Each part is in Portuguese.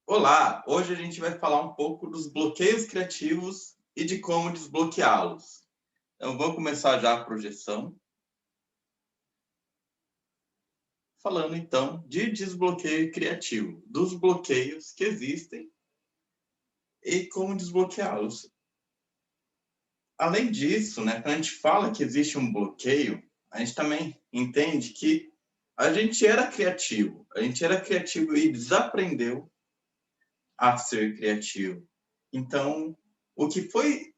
Olá, hoje a gente vai falar um pouco dos bloqueios criativos e de como desbloqueá-los. Então, vamos começar já a projeção, falando então de desbloqueio criativo, dos bloqueios que existem e como desbloqueá-los. Além disso, né, quando a gente fala que existe um bloqueio, a gente também entende que a gente era criativo e desaprendeu a ser criativo. Então, o que foi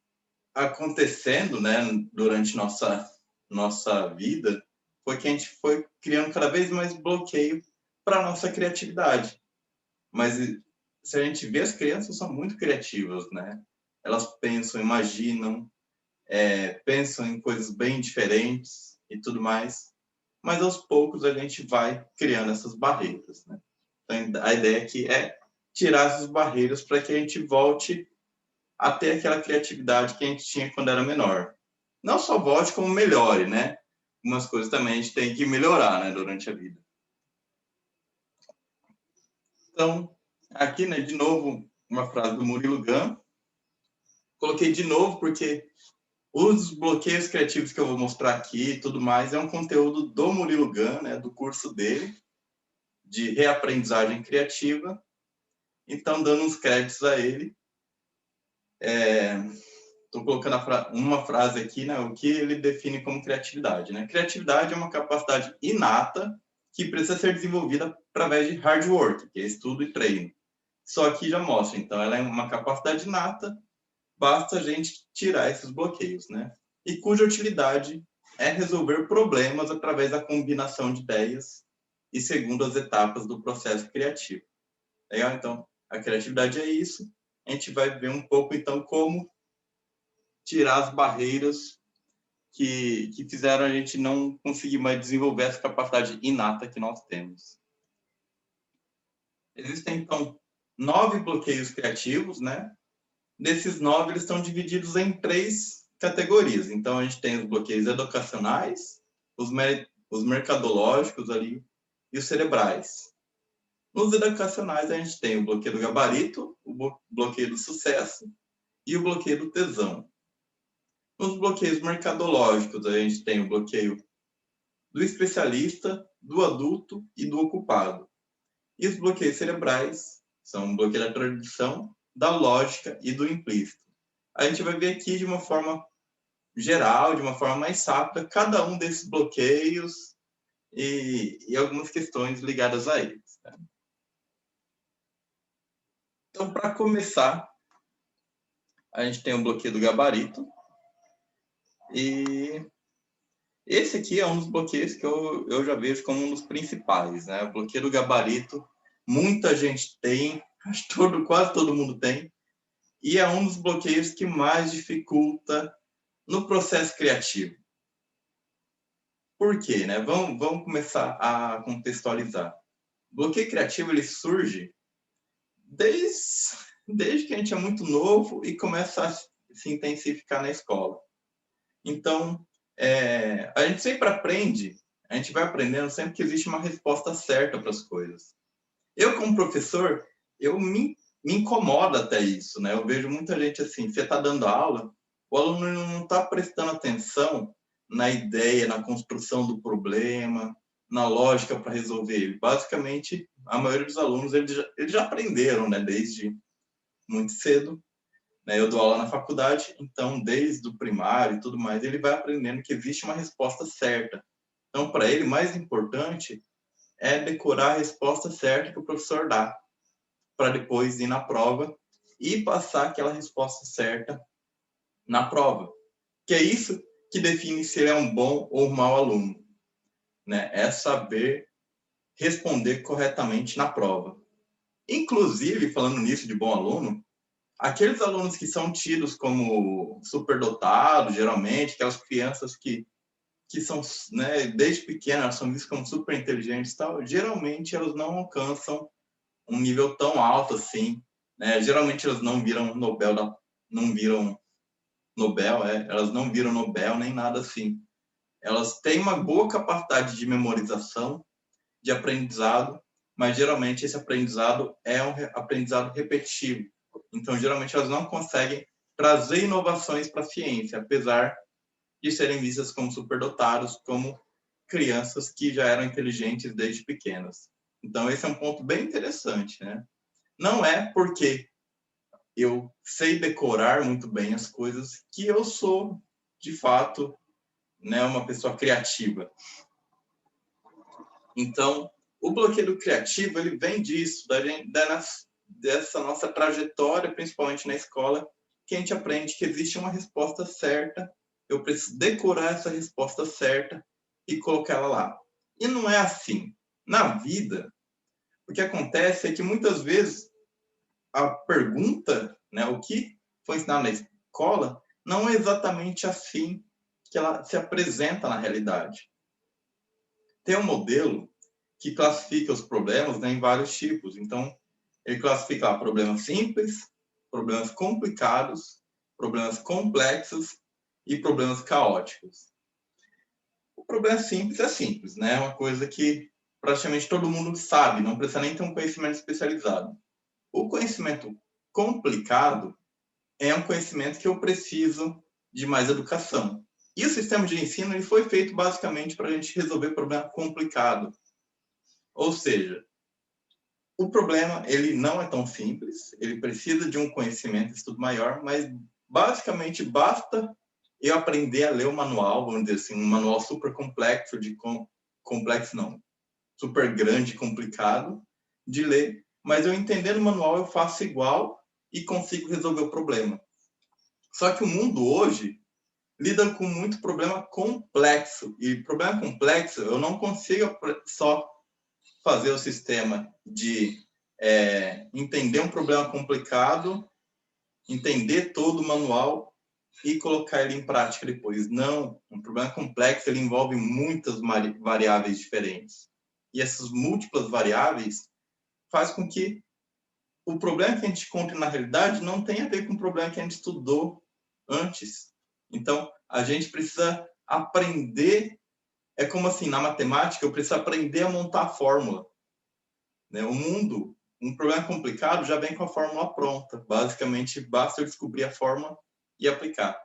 acontecendo, né, durante nossa vida, foi que a gente foi criando cada vez mais bloqueio para nossa criatividade. Mas se a gente vê, as crianças são muito criativas, né? Elas pensam, imaginam, pensam em coisas bem diferentes e tudo mais. Mas aos poucos a gente vai criando essas barreiras, né? Então, a ideia aqui é tirar essas barreiras para que a gente volte a ter aquela criatividade que a gente tinha quando era menor. Não só volte, como melhore, né? Algumas coisas também a gente tem que melhorar, né, durante a vida. Então, aqui, né, de novo, uma frase do Murilo Gun. Coloquei de novo porque os bloqueios criativos que eu vou mostrar aqui e tudo mais é um conteúdo do Murilo Gun, né, do curso dele, de reaprendizagem criativa. Então, dando uns créditos a ele, estou colocando uma frase aqui, né, o que ele define como criatividade. Né? Criatividade é uma capacidade inata que precisa ser desenvolvida através de hard work, que é estudo e treino. Só que já mostra, então, ela é uma capacidade inata, basta a gente tirar esses bloqueios, né? E cuja utilidade é resolver problemas através da combinação de ideias e segundo as etapas do processo criativo. Legal? Então, a criatividade é isso. A gente vai ver um pouco, então, como tirar as barreiras que fizeram a gente não conseguir mais desenvolver essa capacidade inata que nós temos. Existem, então, 9 bloqueios criativos, né? Desses 9, eles estão divididos em 3 categorias. Então, a gente tem os bloqueios educacionais, os mercadológicos ali e os cerebrais. Nos educacionais, a gente tem o bloqueio do gabarito, o bloqueio do sucesso e o bloqueio do tesão. Nos bloqueios mercadológicos, a gente tem o bloqueio do especialista, do adulto e do ocupado. E os bloqueios cerebrais são o bloqueio da tradição, da lógica e do implícito. A gente vai ver aqui de uma forma geral, de uma forma mais rápida, cada um desses bloqueios e algumas questões ligadas a eles. Tá? Então, para começar, a gente tem o bloqueio do gabarito. E esse aqui é um dos bloqueios que eu já vejo como um dos principais, né? O bloqueio do gabarito, muita gente tem, quase todo mundo tem, e é um dos bloqueios que mais dificulta no processo criativo. Por quê? Né? Vamos começar a contextualizar. O bloqueio criativo ele surge desde que a gente é muito novo e começa a se intensificar na escola. Então, a gente sempre aprende, a gente vai aprendendo sempre que existe uma resposta certa para as coisas. Eu, como professor, me incomoda até isso, né? Eu vejo muita gente assim, você está dando aula, o aluno não está prestando atenção na ideia, na construção do problema, na lógica para resolver ele. Basicamente, a maioria dos alunos, eles já aprenderam, né? Desde muito cedo, né? Eu dou aula na faculdade, então, desde o primário e tudo mais, ele vai aprendendo que existe uma resposta certa. Então, para ele, mais importante é decorar a resposta certa que o professor dá, para depois ir na prova e passar aquela resposta certa na prova. Que é isso que define se ele é um bom ou um mau aluno, né? É saber responder corretamente na prova. Inclusive, falando nisso de bom aluno, aqueles alunos que são tidos como superdotados, geralmente, aquelas crianças que são, né, desde pequenas, elas são vistas como super inteligentes e tal, geralmente elas não alcançam um nível tão alto assim, né? Geralmente elas não viram Nobel, elas não viram Nobel nem nada assim. Elas têm uma boa capacidade de memorização, de aprendizado, mas geralmente esse aprendizado é um aprendizado repetitivo. Então, geralmente, elas não conseguem trazer inovações para a ciência, apesar de serem vistas como superdotados, como crianças que já eram inteligentes desde pequenas. Então, esse é um ponto bem interessante, né? Não é porque eu sei decorar muito bem as coisas que eu sou, de fato, né, uma pessoa criativa. Então, o bloqueio criativo, ele vem disso, dessa nossa trajetória, principalmente na escola, que a gente aprende que existe uma resposta certa, eu preciso decorar essa resposta certa e colocar ela lá. E não é assim. Na vida, o que acontece é que muitas vezes a pergunta, né, o que foi ensinado na escola, não é exatamente assim que ela se apresenta na realidade. Tem um modelo que classifica os problemas, né, em vários tipos. Então, ele classifica problemas simples, problemas complicados, problemas complexos e problemas caóticos. O problema simples é simples, né? É uma coisa que praticamente todo mundo sabe, não precisa nem ter um conhecimento especializado. O conhecimento complicado é um conhecimento que eu preciso de mais educação. E o sistema de ensino ele foi feito basicamente para a gente resolver problema complicado. Ou seja, o problema ele não é tão simples, ele precisa de um conhecimento, estudo maior, mas basicamente basta eu aprender a ler o manual, vamos dizer assim, um manual super complexo, complexo não, super grande, complicado de ler, mas eu entendendo o manual eu faço igual e consigo resolver o problema. Só que o mundo hoje lida com muito problema complexo, e problema complexo eu não consigo só fazer o sistema de entender um problema complicado, entender todo o manual e colocar ele em prática depois. Não, um problema complexo ele envolve muitas variáveis diferentes. E essas múltiplas variáveis faz com que o problema que a gente encontra na realidade não tenha a ver com o problema que a gente estudou antes. Então, a gente precisa aprender, é como assim, na matemática, eu preciso aprender a montar a fórmula. Né? O mundo, um problema complicado já vem com a fórmula pronta. Basicamente, basta eu descobrir a fórmula e aplicar.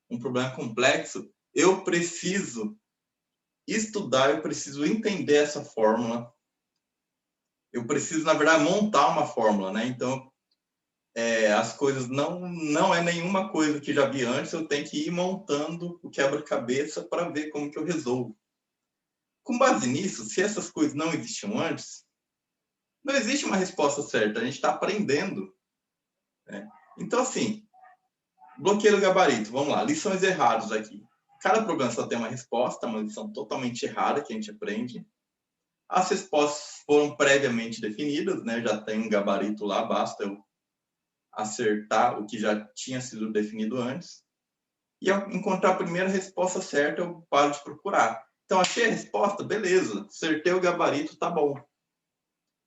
Um problema complexo, eu preciso estudar, eu preciso entender essa fórmula. Eu preciso, na verdade, montar uma fórmula, né? Então, as coisas não é nenhuma coisa que já vi antes, eu tenho que ir montando o quebra-cabeça para ver como que eu resolvo. Com base nisso, se essas coisas não existiam antes, não existe uma resposta certa, a gente está aprendendo. Né? Então, assim, bloqueio do gabarito, vamos lá, lições erradas aqui. Cada problema só tem uma resposta, uma lição totalmente errada que a gente aprende. As respostas foram previamente definidas, né? Já tem um gabarito lá, basta eu acertar o que já tinha sido definido antes. E ao encontrar a primeira resposta certa, eu paro de procurar. Então, achei a resposta, beleza, acertei o gabarito, tá bom.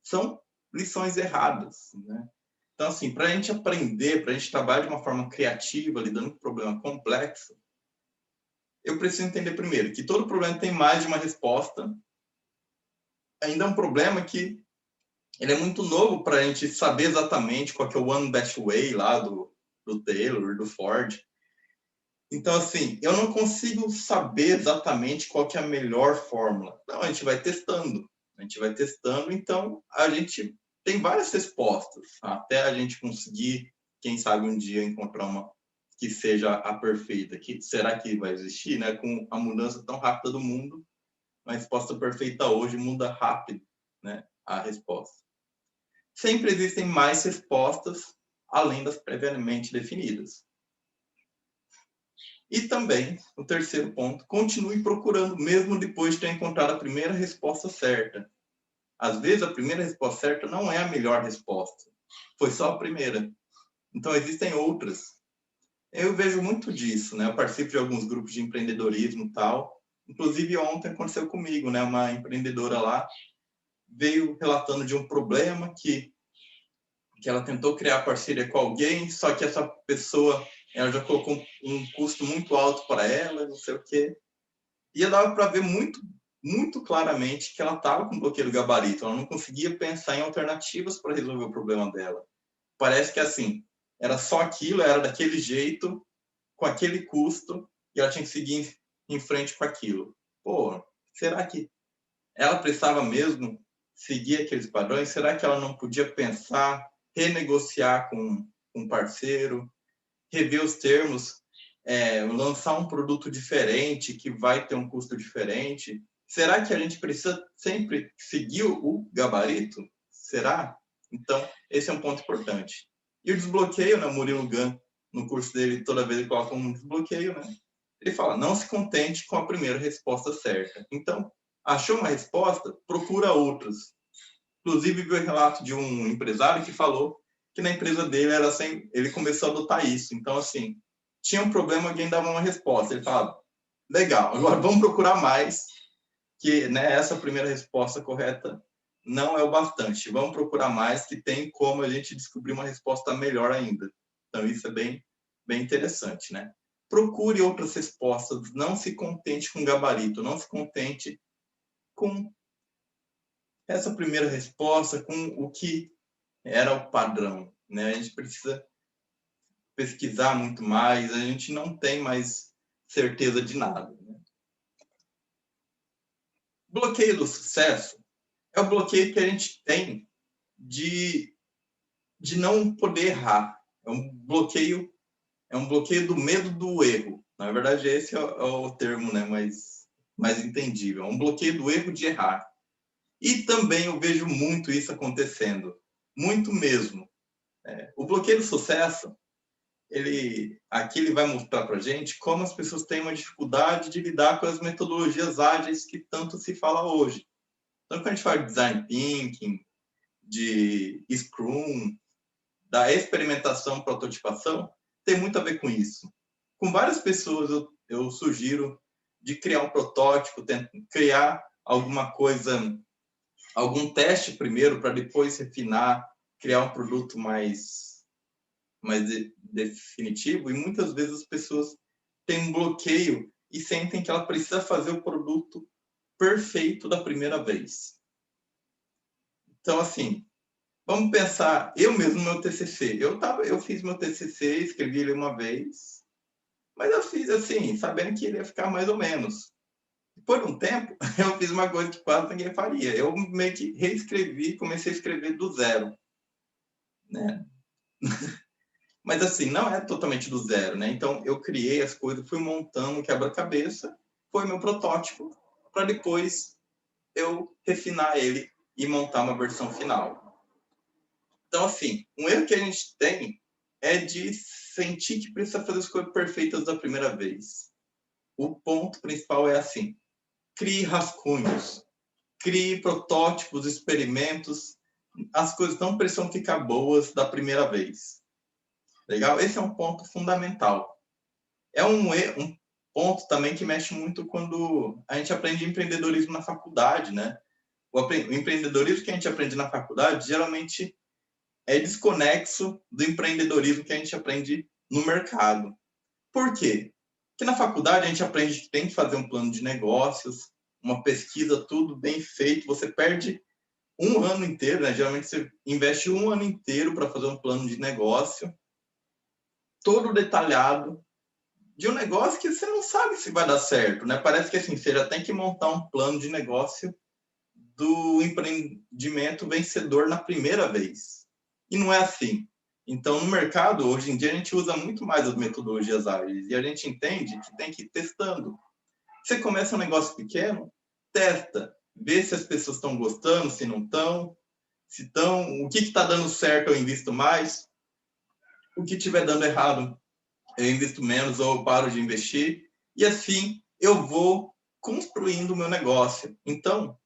São lições erradas, né? Então, assim, para a gente aprender, para a gente trabalhar de uma forma criativa, lidando com um problema complexo, eu preciso entender primeiro que todo problema tem mais de uma resposta. Ainda é um problema que ele é muito novo para a gente saber exatamente qual que é o One Best Way lá do Taylor, do Ford. Então, assim, eu não consigo saber exatamente qual que é a melhor fórmula. Não, a gente vai testando. A gente vai testando, então a gente tem várias respostas. Até a gente conseguir, quem sabe um dia, encontrar uma que seja a perfeita. Será que vai existir? Né? Com a mudança tão rápida do mundo, uma resposta perfeita hoje muda rápido, né? A resposta. Sempre existem mais respostas além das previamente definidas. E também, o terceiro ponto, continue procurando, mesmo depois de ter encontrado a primeira resposta certa. Às vezes, a primeira resposta certa não é a melhor resposta. Foi só a primeira. Então, existem outras. Eu vejo muito disso, né? Eu participo de alguns grupos de empreendedorismo e tal. Inclusive, ontem aconteceu comigo, né? Uma empreendedora lá veio relatando de um problema que ela tentou criar parceria com alguém, só que essa pessoa ela já colocou um custo muito alto para ela, não sei o quê. E dava para ver muito muito claramente que ela estava com bloqueio do gabarito, ela não conseguia pensar em alternativas para resolver o problema dela. Parece que assim, era só aquilo, era daquele jeito, com aquele custo, e ela tinha que seguir em frente com aquilo. Pô, será que ela precisava mesmo seguir aqueles padrões? Será que ela não podia pensar, renegociar com um parceiro, rever os termos, lançar um produto diferente que vai ter um custo diferente? Será que a gente precisa sempre seguir o gabarito? Será? Então, esse é um ponto importante. E o desbloqueio, né? O Murilo Gun, no curso dele, toda vez ele coloca um desbloqueio, né? Ele fala, não se contente com a primeira resposta certa. Então, achou uma resposta, procura outras. Inclusive, vi o relato de um empresário que falou que na empresa dele era assim, ele começou a adotar isso. Então, assim, tinha um problema, alguém dava uma resposta. Ele falava, legal, agora vamos procurar mais, que né, essa primeira resposta correta não é o bastante. Vamos procurar mais, que tem como a gente descobrir uma resposta melhor ainda. Então, isso é bem, bem interessante, né? Procure outras respostas, não se contente com gabarito, não se contente com essa primeira resposta, com o que era o padrão, né? A gente precisa pesquisar muito mais, a gente não tem mais certeza de nada, né? Bloqueio do sucesso é o bloqueio que a gente tem de não poder errar. É um bloqueio do medo do erro. Na verdade, esse é o termo, né, mais entendível. É um bloqueio do erro de errar. E também eu vejo muito isso acontecendo. Muito mesmo. O bloqueio do sucesso, aqui ele vai mostrar para a gente como as pessoas têm uma dificuldade de lidar com as metodologias ágeis que tanto se fala hoje. Então, quando a gente fala de design thinking, de Scrum, da experimentação, prototipação, tem muito a ver com isso. Com várias pessoas eu sugiro de criar um protótipo, criar alguma coisa, algum teste primeiro para depois refinar, criar um produto mais definitivo. E muitas vezes as pessoas têm um bloqueio e sentem que ela precisa fazer o produto perfeito da primeira vez. Então, assim, vamos pensar, eu mesmo no meu TCC, eu fiz meu TCC, escrevi ele uma vez, mas eu fiz assim, sabendo que ele ia ficar mais ou menos. Por um tempo, eu fiz uma coisa que quase ninguém faria. Eu meio que reescrevi, comecei a escrever do zero, né? Mas assim, não é totalmente do zero, né? Então, eu criei as coisas, fui montando um quebra-cabeça, foi meu protótipo, para depois eu refinar ele e montar uma versão final. Então, assim, um erro que a gente tem é de sentir que precisa fazer as coisas perfeitas da primeira vez. O ponto principal é assim, crie rascunhos, crie protótipos, experimentos, as coisas não precisam ficar boas da primeira vez. Legal? Esse é um ponto fundamental. É um ponto também que mexe muito quando a gente aprende empreendedorismo na faculdade, né? O empreendedorismo que a gente aprende na faculdade geralmente é desconexo do empreendedorismo que a gente aprende no mercado. Por quê? Porque na faculdade a gente aprende que tem que fazer um plano de negócios, uma pesquisa, tudo bem feito. Você perde um ano inteiro, né? Geralmente você investe um ano inteiro para fazer um plano de negócio, todo detalhado, de um negócio que você não sabe se vai dar certo, né? Parece que assim, você já tem que montar um plano de negócio do empreendimento vencedor na primeira vez. E não é assim. Então, no mercado, hoje em dia, a gente usa muito mais as metodologias ágeis e a gente entende que tem que ir testando. Você começa um negócio pequeno, testa, vê se as pessoas estão gostando, se não estão, se estão, o que está dando certo eu invisto mais, o que estiver dando errado eu invisto menos ou eu paro de investir, e assim eu vou construindo o meu negócio. Então,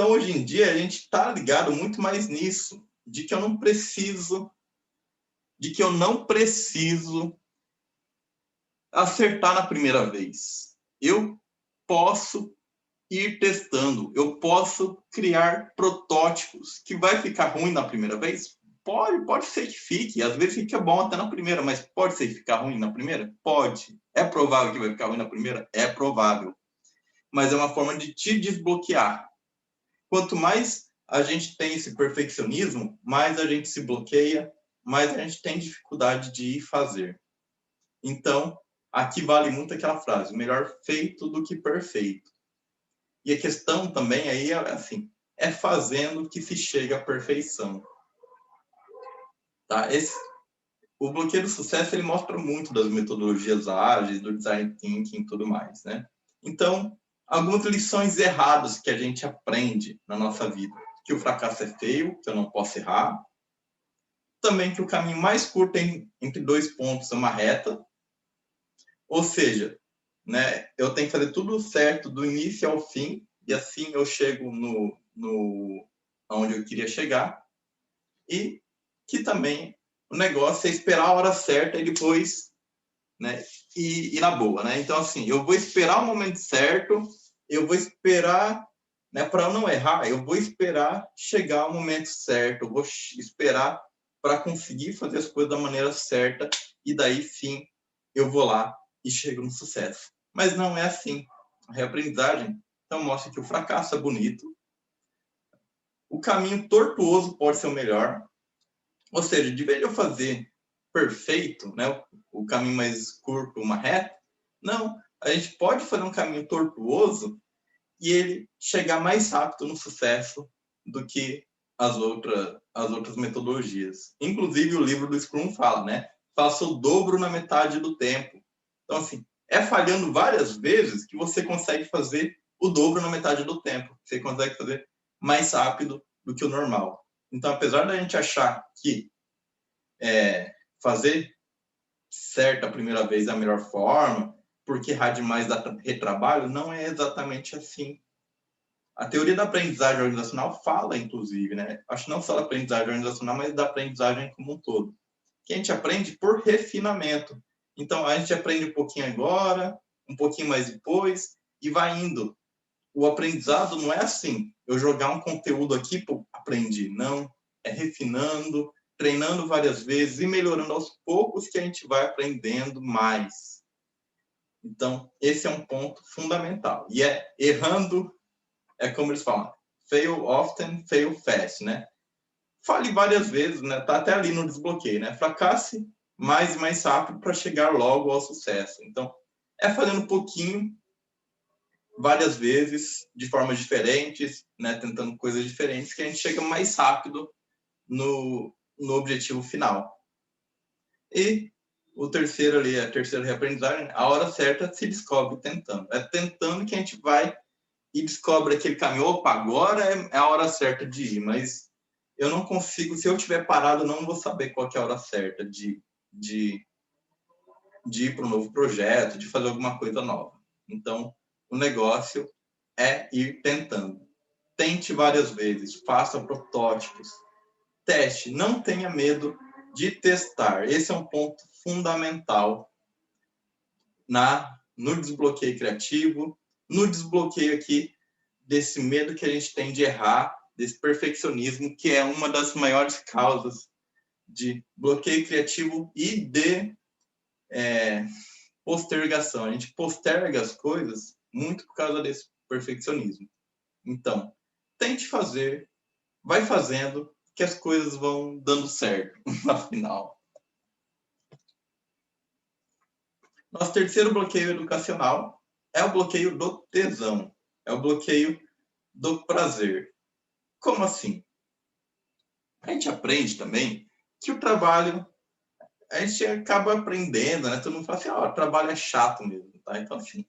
hoje em dia, a gente está ligado muito mais nisso, de que eu não preciso acertar na primeira vez. Eu posso ir testando, eu posso criar protótipos que vai ficar ruim na primeira vez? Pode ser que fique, às vezes fica bom até na primeira, mas pode ser que ficar ruim na primeira? Pode. É provável que vai ficar ruim na primeira? É provável. mas é uma forma de te desbloquear. Quanto mais a gente tem esse perfeccionismo, mais a gente se bloqueia, mais a gente tem dificuldade de ir fazer. Então, aqui vale muito aquela frase, melhor feito do que perfeito. E a questão também aí é assim, é fazendo que se chega à perfeição. Tá? O bloqueio do sucesso ele mostra muito das metodologias ágeis, do design thinking e tudo mais, né? Então, algumas lições erradas que a gente aprende na nossa vida. Que o fracasso é feio, que eu não posso errar. Também que o caminho mais curto entre 2 pontos é uma reta. Ou seja, né, eu tenho que fazer tudo certo do início ao fim, e assim eu chego onde eu queria chegar. E que também o negócio é esperar a hora certa e depois, né, ir na boa, né? Então, assim, eu vou esperar o momento certo, eu vou esperar, né, para não errar, eu vou esperar chegar o momento certo, eu vou esperar para conseguir fazer as coisas da maneira certa, e daí sim eu vou lá e chego no sucesso. Mas não é assim. A reaprendizagem então mostra que o fracasso é bonito, o caminho tortuoso pode ser o melhor, ou seja, de vez de eu fazer perfeito, né, o caminho mais curto, uma reta, não, a gente pode fazer um caminho tortuoso e ele chegar mais rápido no sucesso do que as outras metodologias. Inclusive, o livro do Scrum fala, né? Faça o dobro na metade do tempo. Então, assim, é falhando várias vezes que você consegue fazer o dobro na metade do tempo. Você consegue fazer mais rápido do que o normal. Então, apesar da gente achar que fazer certo a primeira vez é a melhor forma, porque errar demais dá retrabalho, não é exatamente assim. A teoria da aprendizagem organizacional fala, inclusive, né? Acho que não só da aprendizagem organizacional, mas da aprendizagem como um todo. Que a gente aprende por refinamento. Então, a gente aprende um pouquinho agora, um pouquinho mais depois, e vai indo. O aprendizado não é assim, eu jogar um conteúdo aqui, pô, aprendi. Não, é refinando, treinando várias vezes e melhorando aos poucos que a gente vai aprendendo mais. Então, esse é um ponto fundamental. E é errando, é como eles falam, fail often, fail fast, né? Fale várias vezes, né? Tá até ali no desbloqueio, né? Fracasse mais e mais rápido para chegar logo ao sucesso. Então, é fazendo um pouquinho, várias vezes, de formas diferentes, né? Tentando coisas diferentes, que a gente chega mais rápido no objetivo final. E o terceiro ali, a terceira reaprendizagem, a hora certa se descobre tentando. É tentando que a gente vai e descobre aquele caminho. Opa, agora é a hora certa de ir, mas eu não consigo, se eu estiver parado, eu não vou saber qual que é a hora certa de ir para um novo projeto, de fazer alguma coisa nova. Então, o negócio é ir tentando. Tente várias vezes, faça protótipos, teste, não tenha medo de testar. Esse é um ponto fundamental no desbloqueio criativo, no desbloqueio aqui desse medo que a gente tem de errar, desse perfeccionismo, que é uma das maiores causas de bloqueio criativo e de postergação. A gente posterga as coisas muito por causa desse perfeccionismo. Então, tente fazer, vai fazendo, que as coisas vão dando certo no final. Nosso terceiro bloqueio educacional é o bloqueio do tesão, é o bloqueio do prazer. Como assim? A gente aprende também que o trabalho, a gente acaba aprendendo, né? Todo mundo fala assim, o trabalho é chato mesmo, tá? Então, assim,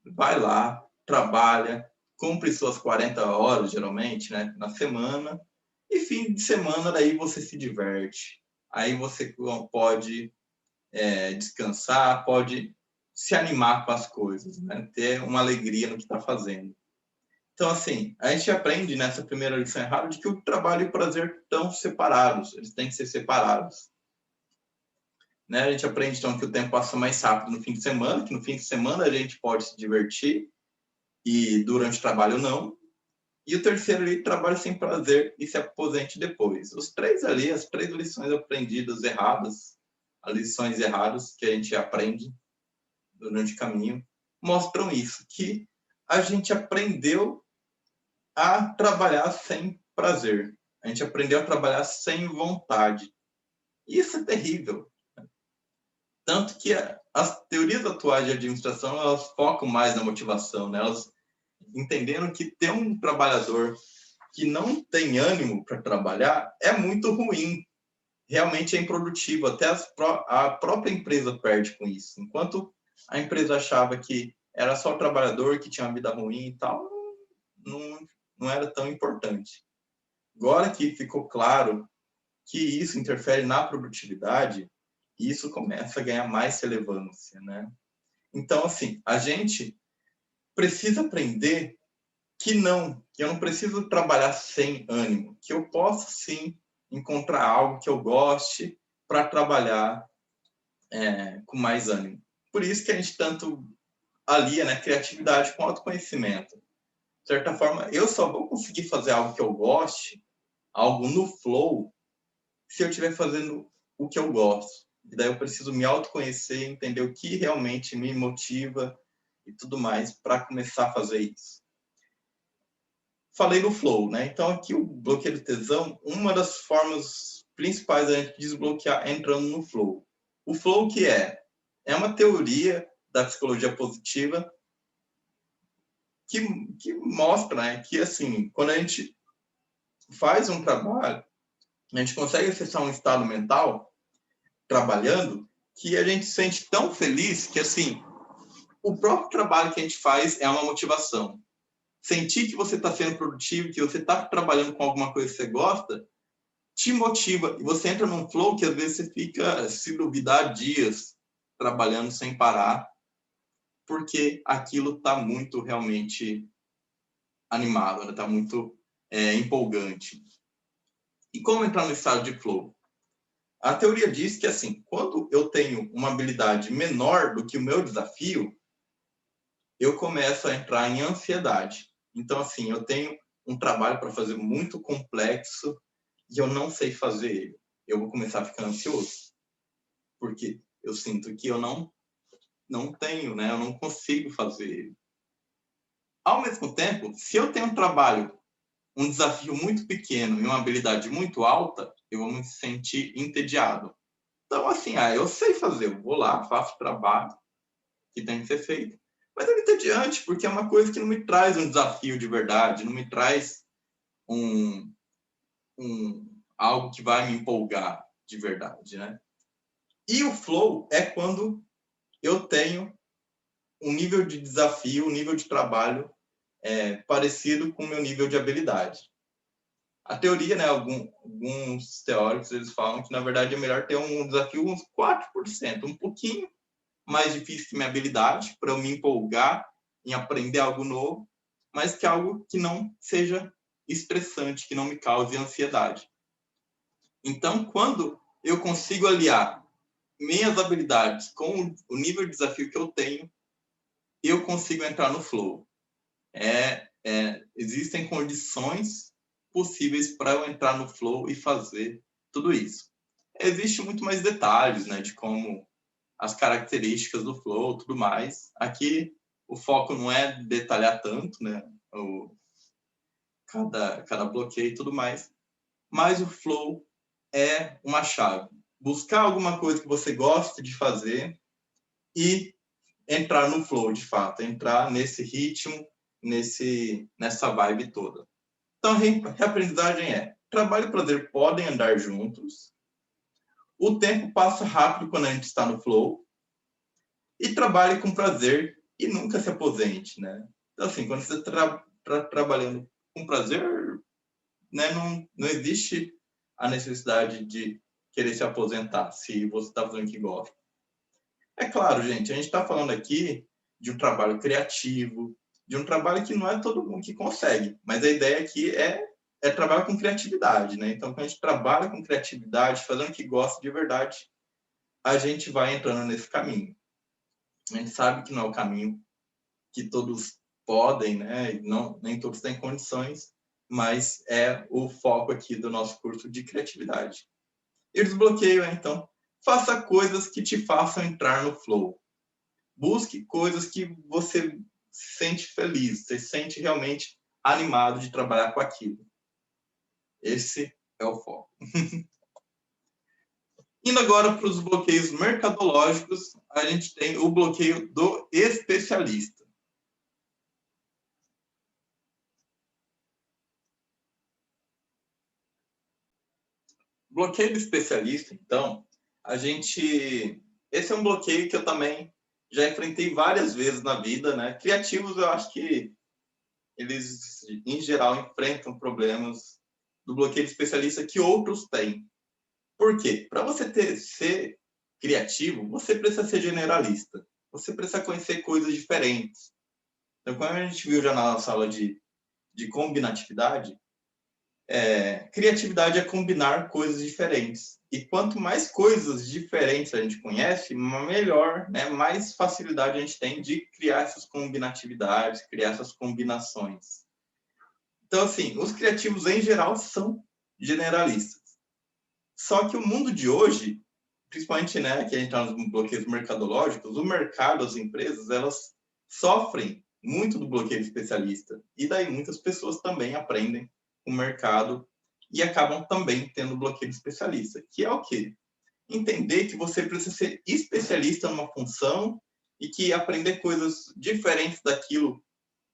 vai lá, trabalha, cumpre suas 40 horas, geralmente, né? Na semana, e fim de semana, daí você se diverte. Aí você pode descansar, pode se animar com as coisas, né? Ter uma alegria no que está fazendo. Então, assim, a gente aprende nessa primeira lição errada de que o trabalho e o prazer estão separados, eles têm que ser separados. Né? A gente aprende, então, que o tempo passa mais rápido no fim de semana, que no fim de semana a gente pode se divertir e durante o trabalho não. E o terceiro ali, trabalho sem prazer e se aposente depois. Os três ali, as três lições aprendidas erradas, as lições erradas que a gente aprende durante o caminho, mostram isso, que a gente aprendeu a trabalhar sem prazer. A gente aprendeu a trabalhar sem vontade. Isso é terrível. Tanto que as teorias atuais de administração, elas focam mais na motivação, né? Elas entenderam que ter um trabalhador que não tem ânimo para trabalhar é muito ruim. Realmente é improdutivo. Até a própria empresa perde com isso. Enquanto a empresa achava que era só o trabalhador que tinha uma vida ruim e tal, não era tão importante. Agora que ficou claro que isso interfere na produtividade, isso começa a ganhar mais relevância, né? Então, assim, a gente precisa aprender que eu não preciso trabalhar sem ânimo, que eu posso sim encontrar algo que eu goste para trabalhar com mais ânimo. Por isso que a gente tanto alia, né, criatividade com autoconhecimento. De certa forma, eu só vou conseguir fazer algo que eu goste, algo no flow, se eu estiver fazendo o que eu gosto. E daí eu preciso me autoconhecer, entender o que realmente me motiva e tudo mais para começar a fazer isso. Falei do flow, né? Então aqui o bloqueio do tesão, uma das formas principais da gente desbloquear é entrando no flow. O flow que é uma teoria da psicologia positiva que mostra, né, que assim, quando a gente faz um trabalho, a gente consegue acessar um estado mental trabalhando que a gente se sente tão feliz que assim, o próprio trabalho que a gente faz é uma motivação. Sentir que você está sendo produtivo, que você está trabalhando com alguma coisa que você gosta, te motiva. E você entra num flow que às vezes você fica, se duvidar, dias trabalhando sem parar, porque aquilo está muito realmente animado, está muito empolgante. E como entrar no estado de flow? A teoria diz que, assim, quando eu tenho uma habilidade menor do que o meu desafio, eu começo a entrar em ansiedade. Então, assim, eu tenho um trabalho para fazer muito complexo e eu não sei fazer ele. Eu vou começar a ficar ansioso, porque eu sinto que eu não tenho, né? Eu não consigo fazer ele. Ao mesmo tempo, se eu tenho um trabalho, um desafio muito pequeno e uma habilidade muito alta, eu vou me sentir entediado. Então, assim, eu sei fazer, eu vou lá, faço o trabalho que tem que ser feito, mas é entediante, porque é uma coisa que não me traz um desafio de verdade, não me traz algo que vai me empolgar de verdade, né? E o flow é quando eu tenho um nível de desafio, um nível de trabalho parecido com o meu nível de habilidade. A teoria, né, alguns teóricos, eles falam que, na verdade, é melhor ter um desafio uns 4%, um pouquinho mais difícil que minha habilidade, para eu me empolgar em aprender algo novo, mas que algo que não seja estressante, que não me cause ansiedade. Então, quando eu consigo aliar minhas habilidades com o nível de desafio que eu tenho, eu consigo entrar no flow. Existem condições possíveis para eu entrar no flow e fazer tudo isso. Existe muito mais detalhes, né, de como as características do flow, tudo mais. Aqui o foco não é detalhar tanto, né, cada bloqueio e tudo mais, mas o flow é uma chave. Buscar alguma coisa que você gosta de fazer e entrar no flow, de fato, entrar nesse ritmo, nessa vibe toda. Então, a reaprendizagem trabalho e prazer podem andar juntos, o tempo passa rápido quando a gente está no flow, e trabalhe com prazer e nunca se aposente, né? Então, assim, quando você está trabalhando com prazer, né, não existe a necessidade de querer se aposentar, se você está fazendo o que gosta. É claro, gente, a gente está falando aqui de um trabalho criativo, de um trabalho que não é todo mundo que consegue, mas a ideia aqui é trabalhar com criatividade, né? Então, quando a gente trabalha com criatividade, fazendo o que gosta de verdade, a gente vai entrando nesse caminho. A gente sabe que não é o caminho que todos podem, né? Não, nem todos têm condições, mas é o foco aqui do nosso curso de criatividade. E o desbloqueio então, faça coisas que te façam entrar no flow. busque coisas que você se sente feliz, você se sente realmente animado de trabalhar com aquilo. Esse é o foco. Indo agora para os bloqueios mercadológicos, a gente tem o bloqueio do especialista. Bloqueio do especialista, então, esse é um bloqueio que eu também já enfrentei várias vezes na vida, né? Criativos, eu acho que eles, em geral, enfrentam problemas do bloqueio de especialista que outros têm. Por quê? Para você ser criativo, você precisa ser generalista. Você precisa conhecer coisas diferentes. Então, como a gente viu já na nossa aula de combinatividade, criatividade é combinar coisas diferentes. E quanto mais coisas diferentes a gente conhece, melhor, né, mais facilidade a gente tem de criar essas combinatividades, criar essas combinações. Então, assim, os criativos, em geral, são generalistas. Só que o mundo de hoje, principalmente, né, que a gente está nos bloqueios mercadológicos, o mercado, as empresas, elas sofrem muito do bloqueio especialista. E daí muitas pessoas também aprendem o mercado e acabam também tendo bloqueio especialista, que é o quê? Entender que você precisa ser especialista numa função e que aprender coisas diferentes daquilo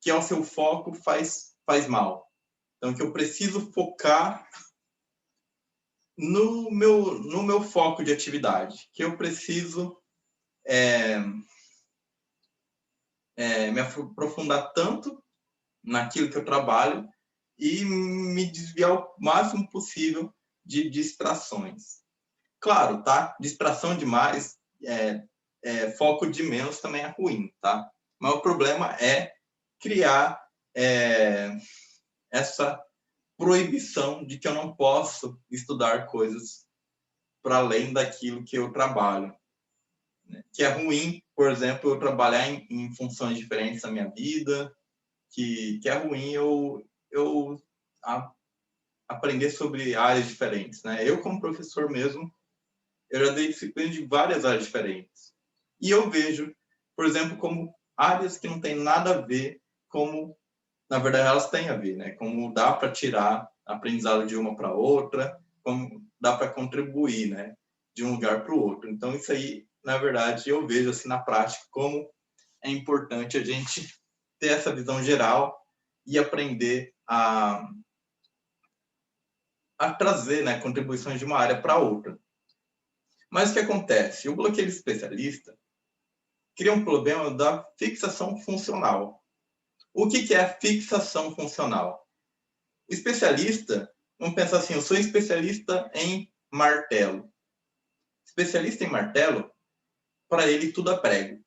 que é o seu foco faz mal. Então, que eu preciso focar no meu foco de atividade, que eu preciso me aprofundar tanto naquilo que eu trabalho e me desviar o máximo possível de distrações. Claro, tá? Distração demais, foco de menos também é ruim, tá? Mas o problema é criar essa proibição de que eu não posso estudar coisas para além daquilo que eu trabalho. Né? Que é ruim, por exemplo, eu trabalhar em funções diferentes da minha vida, que é ruim eu aprender sobre áreas diferentes. Né? Eu, como professor mesmo, eu já dei disciplina de várias áreas diferentes. E eu vejo, por exemplo, como áreas que não têm nada a ver, como, na verdade, elas têm a ver, né? Como dá para tirar aprendizado de uma para outra, como dá para contribuir, né? De um lugar para o outro. Então, isso aí, na verdade, eu vejo assim na prática como é importante a gente ter essa visão geral e aprender a trazer, né, contribuições de uma área para outra. Mas o que acontece? O bloqueio especialista cria um problema da fixação funcional. O que é a fixação funcional? O especialista, vamos pensar assim, eu sou especialista em martelo. Especialista em martelo, para ele tudo é prego.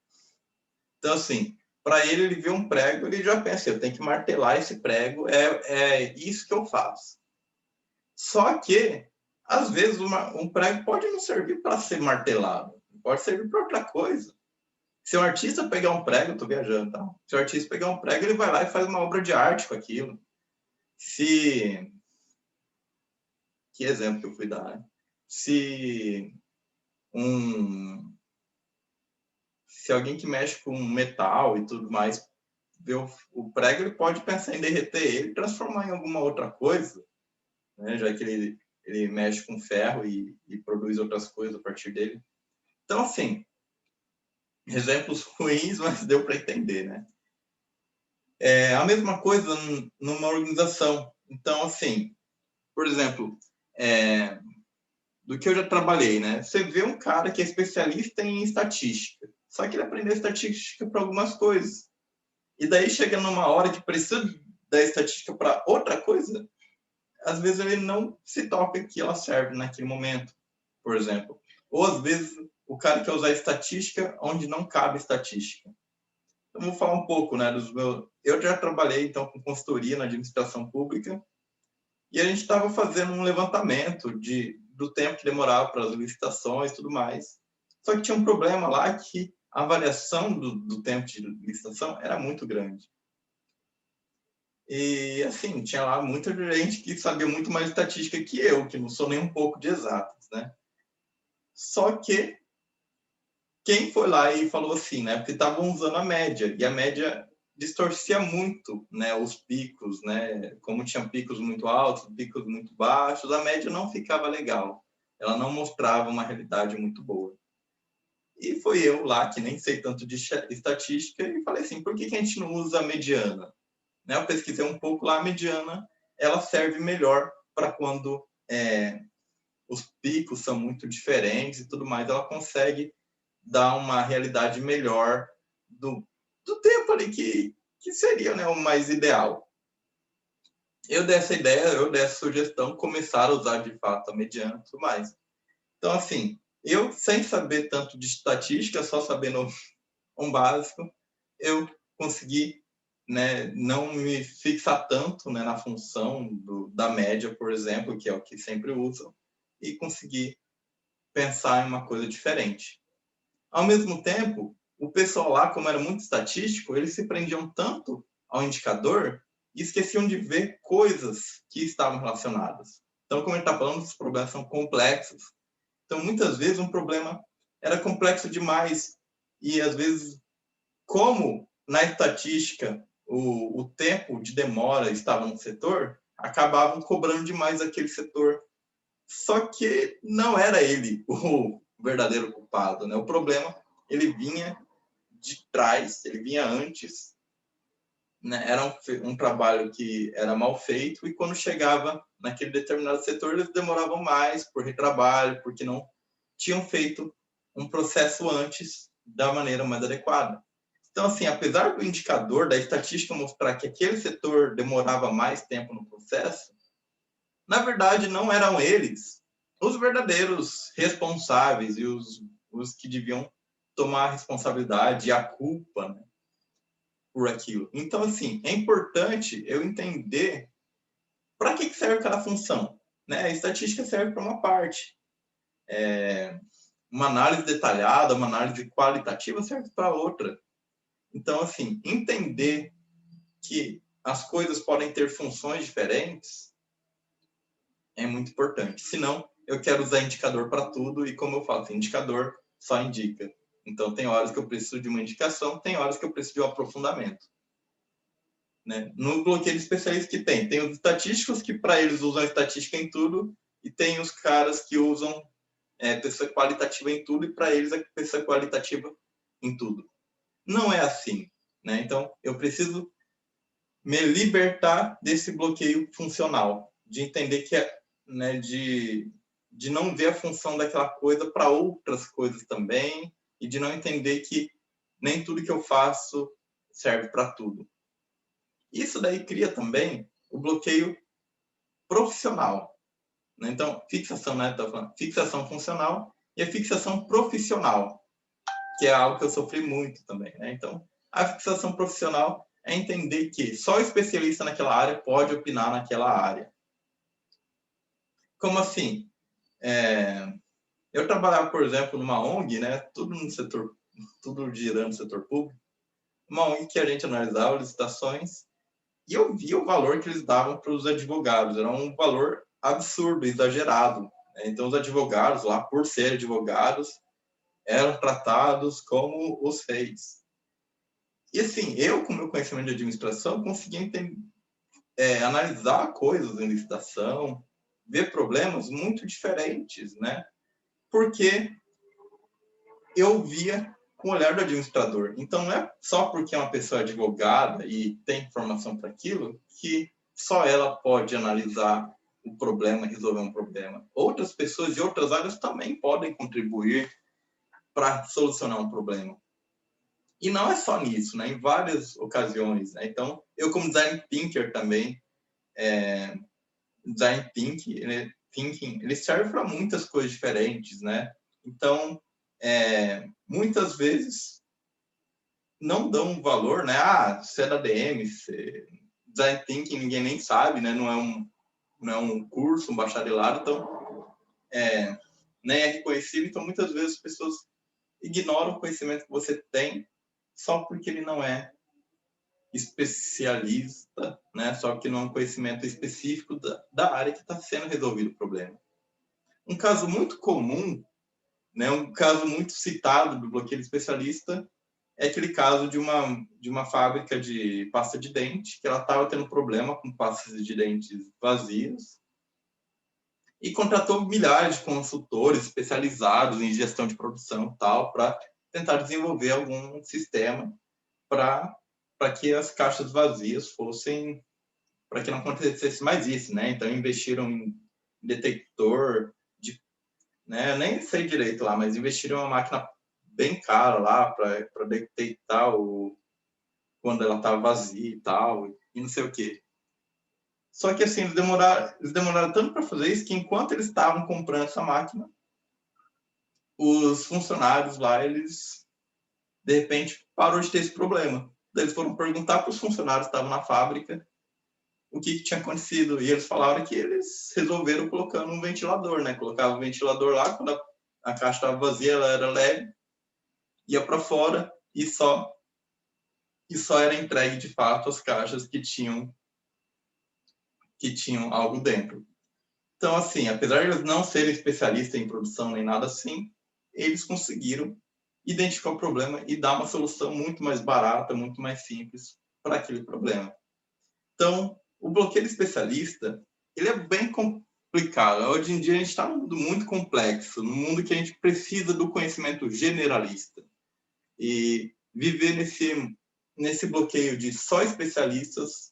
Então, assim, para ele vê um prego, ele já pensa, eu tenho que martelar esse prego, é isso que eu faço. Só que, às vezes, um prego pode não servir para ser martelado, pode servir para outra coisa. Se um artista pegar um prego, estou viajando, tá? Se o artista pegar um prego, ele vai lá e faz uma obra de arte com aquilo. Que exemplo que eu fui dar? Né? Se alguém que mexe com metal e tudo mais vê o prego, ele pode pensar em derreter ele e transformar em alguma outra coisa, né? Já que ele mexe com ferro e produz outras coisas a partir dele. Então, assim, exemplos ruins, mas deu para entender, né? A mesma coisa numa organização. Então, assim, por exemplo, do que eu já trabalhei, né? Você vê um cara que é especialista em estatística, só que ele aprendeu estatística para algumas coisas. E daí chega numa hora que precisa da estatística para outra coisa, às vezes ele não se toca que ela serve naquele momento, por exemplo. Ou às vezes o cara quer usar estatística onde não cabe estatística. Então, vou falar um pouco, né, dos meus... Eu já trabalhei, então, com consultoria na administração pública e a gente estava fazendo um levantamento do tempo que demorava para as licitações e tudo mais. Só que tinha um problema lá que a variação do tempo de licitação era muito grande. E, assim, tinha lá muita gente que sabia muito mais estatística que eu, que não sou nem um pouco de exatas, né? Só que quem foi lá e falou assim, né? Porque estavam usando a média, e a média distorcia muito, né, os picos, né? Como tinha picos muito altos, picos muito baixos, a média não ficava legal. Ela não mostrava uma realidade muito boa. E foi eu lá, que nem sei tanto de estatística, e falei assim, por que que a gente não usa a mediana? Né, eu pesquisei um pouco lá, a mediana, ela serve melhor para quando os picos são muito diferentes e tudo mais, ela consegue dar uma realidade melhor do tempo ali que seria, né, o mais ideal. Eu dei essa ideia, eu dei essa sugestão, começar a usar de fato a mediana e tudo mais. Então, assim, eu sem saber tanto de estatística, só sabendo um básico, eu consegui, né, não me fixar tanto, né, na função da média, por exemplo, que é o que sempre usam, e conseguir pensar em uma coisa diferente. Ao mesmo tempo, o pessoal lá, como era muito estatístico, eles se prendiam tanto ao indicador e esqueciam de ver coisas que estavam relacionadas. Então, como ele está falando, os problemas são complexos. Então, muitas vezes, um problema era complexo demais e, às vezes, como na estatística o tempo de demora estava no setor, acabavam cobrando demais aquele setor. Só que não era ele o verdadeiro culpado, né? O problema, ele vinha de trás, ele vinha antes, né? Era um trabalho que era mal feito e quando chegava naquele determinado setor, eles demoravam mais por retrabalho, porque não tinham feito um processo antes da maneira mais adequada. Então, assim, apesar do indicador, da estatística mostrar que aquele setor demorava mais tempo no processo, na verdade, não eram eles os verdadeiros responsáveis e os que deviam tomar a responsabilidade e a culpa, né, por aquilo. Então, assim, é importante eu entender para que serve cada função. Né? A estatística serve para uma parte. Uma análise detalhada, uma análise qualitativa serve para outra. Então, assim, entender que as coisas podem ter funções diferentes é muito importante. Senão, eu quero usar indicador para tudo e, como eu falo, assim, indicador só indica. Então, tem horas que eu preciso de uma indicação, tem horas que eu preciso de um aprofundamento. Né? No bloqueio de especialistas que tem os estatísticos que, para eles, usam estatística em tudo e tem os caras que usam pessoa qualitativa em tudo e, para eles, é pessoa qualitativa em tudo. Não é assim. Né? Então, eu preciso me libertar desse bloqueio funcional, de entender que né, de não ver a função daquela coisa para outras coisas também e de não entender que nem tudo que eu faço serve para tudo. Isso daí cria também o bloqueio profissional. Né? Então, fixação, né? Tô falando, fixação funcional e a fixação profissional, que é algo que eu sofri muito também. Né? Então, a fixação profissional é entender que só o especialista naquela área pode opinar naquela área. Como assim? Eu trabalhava, por exemplo, numa ONG, né? Tudo no setor, tudo girando no setor público. Uma ONG que a gente analisava licitações e eu via o valor que eles davam para os advogados. Era um valor absurdo, exagerado. Né? Então, os advogados lá, por serem advogados, eram tratados como os reis. E assim, eu, com meu conhecimento de administração, conseguia analisar coisas em licitação, ver problemas muito diferentes, né? Porque eu via com o olhar do administrador. Então, não é só porque é uma pessoa advogada e tem informação para aquilo que só ela pode analisar o problema e resolver um problema. Outras pessoas de outras áreas também podem contribuir para solucionar um problema. E não é só nisso, né? Em várias ocasiões. Né? Então, eu como design thinker também, design thinking, ele serve para muitas coisas diferentes, né? Então, muitas vezes não dão valor, né? Ah, você é da DM, design thinking ninguém nem sabe, né? Não é um curso, um bacharelado, então nem é reconhecido. Então, muitas vezes as pessoas ignoram o conhecimento que você tem só porque ele não é especialista, né? Só que não é um conhecimento específico da área que está sendo resolvido o problema. Um caso muito comum né? Um caso muito citado do bloqueio especialista é aquele caso de uma fábrica de pasta de dente, que ela estava tendo problema com pastas de dentes vazias, e contratou milhares de consultores especializados em gestão de produção e tal, para tentar desenvolver algum sistema para que as caixas vazias fossem, para que não acontecesse mais isso, né? Então investiram em detector de, né? Eu nem sei direito lá, mas investiram em uma máquina bem cara lá para detectar quando ela estava vazia e tal, e não sei o quê. Só que assim, eles demoraram tanto para fazer isso que enquanto eles estavam comprando essa máquina, os funcionários lá, eles de repente parou de ter esse problema. Daí eles foram perguntar para os funcionários que estavam na fábrica o que tinha acontecido. E eles falaram que eles resolveram colocando um ventilador, né? Colocava o ventilador lá, quando a caixa estava vazia, ela era leve, ia para fora e só era entregue de fato as caixas que tinham algo dentro. Então, assim, apesar de eles não serem especialistas em produção nem nada assim, eles conseguiram identificar o problema e dar uma solução muito mais barata, muito mais simples para aquele problema. Então, o bloqueio especialista, ele é bem complicado. Hoje em dia a gente está num mundo muito complexo, num mundo que a gente precisa do conhecimento generalista. E viver nesse bloqueio de só especialistas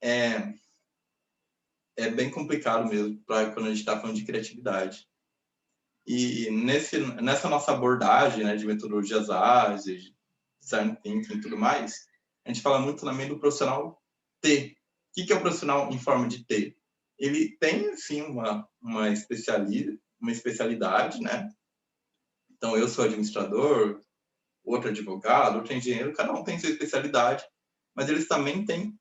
é bem complicado mesmo, para quando a gente está falando de criatividade. E nessa nossa abordagem, né, de metodologias ágeis, design thinking e tudo mais, a gente fala muito também do profissional T. O que é o profissional em forma de T? Ele tem, sim, uma especialidade, né? Então, eu sou administrador, outro advogado, outro engenheiro, cada um tem sua especialidade, mas eles também têm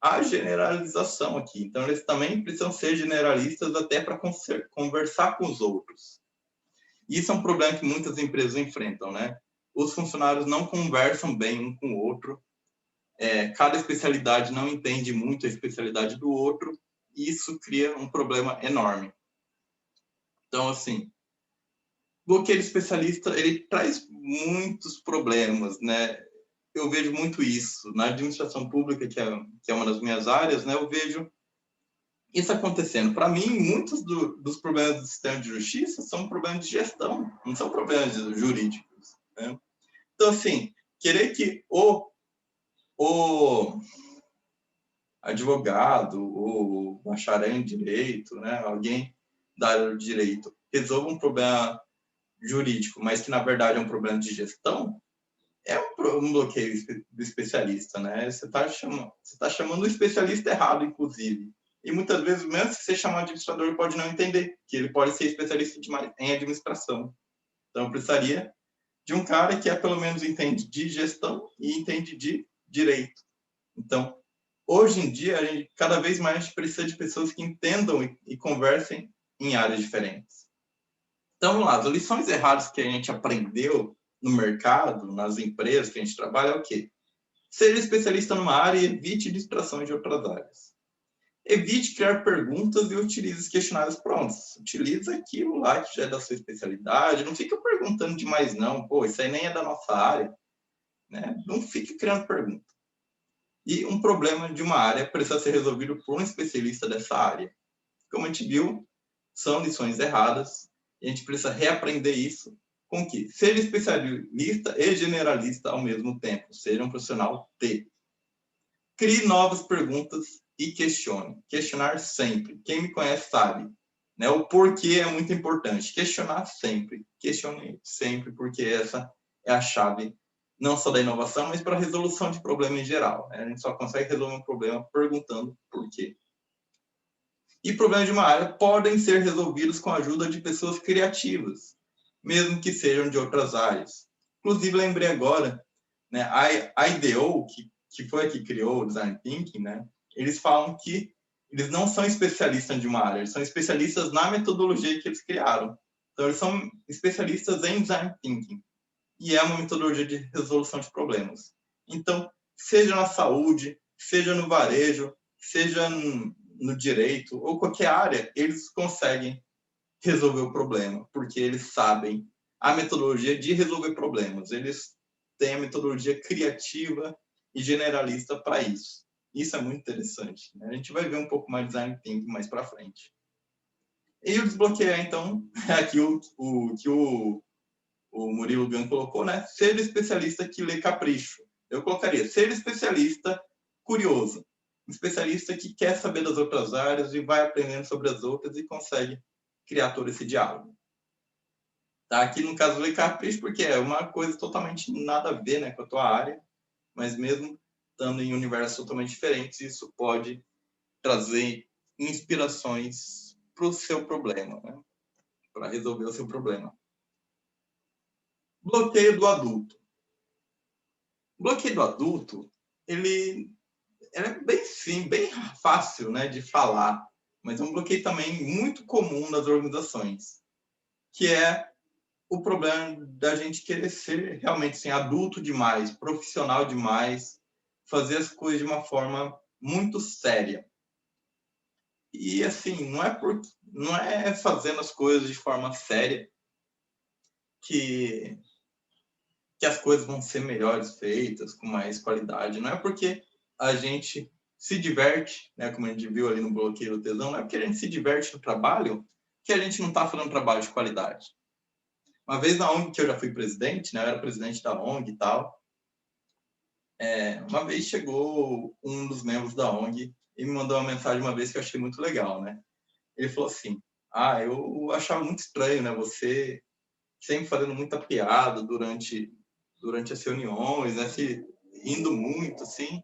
a generalização aqui. Então, eles também precisam ser generalistas até para conversar com os outros. Isso é um problema que muitas empresas enfrentam, né? Os funcionários não conversam bem um com o outro, cada especialidade não entende muito a especialidade do outro, e isso cria um problema enorme. Então, assim, o bloqueio especialista, ele traz muitos problemas, né? Eu vejo muito isso. Na administração pública, que é uma das minhas áreas, né, eu vejo isso acontecendo. Para mim, muitos dos problemas do sistema de justiça são problemas de gestão, não são problemas jurídicos, né? Então, assim, querer que o advogado, o bacharel em direito, né, alguém da área de direito, resolva um problema jurídico, mas que na verdade é um problema de gestão, é um bloqueio do especialista, né? Você tá chamando o especialista errado, inclusive. E muitas vezes, mesmo se você chamar o administrador, ele pode não entender, que ele pode ser especialista em administração. Então, eu precisaria de um cara que pelo menos entende de gestão e entende de direito. Então, hoje em dia, a gente, cada vez mais a gente precisa de pessoas que entendam e conversem em áreas diferentes. Então, vamos lá, as lições erradas que a gente aprendeu no mercado, nas empresas que a gente trabalha, é o quê? Seja especialista numa área e evite distrações de outras áreas. Evite criar perguntas e utilize os questionários prontos. Utilize aquilo lá que já é da sua especialidade. Não fica perguntando demais, não. Pô, isso aí nem é da nossa área. Né? Não fique criando pergunta. E um problema de uma área precisa ser resolvido por um especialista dessa área. Como a gente viu, são lições erradas. E a gente precisa reaprender isso com que seja especialista e generalista ao mesmo tempo. Seja um profissional T. Crie novas perguntas e questione. Questionar sempre. Quem me conhece sabe. Né? O porquê é muito importante. Questionar sempre. Questione sempre, porque essa é a chave não só da inovação, mas para a resolução de problema em geral. Né? A gente só consegue resolver um problema perguntando por quê. E problemas de uma área podem ser resolvidos com a ajuda de pessoas criativas, mesmo que sejam de outras áreas. Inclusive, lembrei agora, né, a IDEO, que foi a que criou o Design Thinking, né, eles falam que eles não são especialistas de uma área, eles são especialistas na metodologia que eles criaram. Então, eles são especialistas em Design Thinking. E é uma metodologia de resolução de problemas. Então, seja na saúde, seja no varejo, seja no direito ou qualquer área, eles conseguem resolver o problema, porque eles sabem a metodologia de resolver problemas. Eles têm a metodologia criativa e generalista para isso. Isso é muito interessante, né? A gente vai ver um pouco mais de design thinking mais para frente. E o desbloquear, então, aqui o que o Murilo Gun colocou, né? Ser especialista que lê capricho. Eu colocaria ser especialista curioso. Um especialista que quer saber das outras áreas e vai aprendendo sobre as outras e consegue criar todo esse diálogo. Tá? Aqui no caso ler capricho, porque é uma coisa totalmente nada a ver, né, com a tua área, mas mesmo estando em universos totalmente diferentes, isso pode trazer inspirações para o seu problema, né? Para resolver o seu problema. Bloqueio do adulto. O bloqueio do adulto, ele é bem sim, bem fácil, né, de falar, mas é um bloqueio também muito comum nas organizações, que é o problema da gente querer ser realmente assim, adulto demais, profissional demais, fazer as coisas de uma forma muito séria. E assim, não é fazendo as coisas de forma séria que as coisas vão ser melhores feitas, com mais qualidade. Não é porque a gente se diverte, né, como a gente viu ali no bloqueio do tesão, não é porque a gente se diverte no trabalho que a gente não está fazendo trabalho de qualidade. Uma vez na ONG que eu já fui presidente, né, eu era presidente da ONG e tal, uma vez chegou um dos membros da ONG e me mandou uma mensagem uma vez que eu achei muito legal, né? Ele falou assim: eu achava muito estranho, né? Você sempre fazendo muita piada durante as reuniões, né? Rindo muito, assim,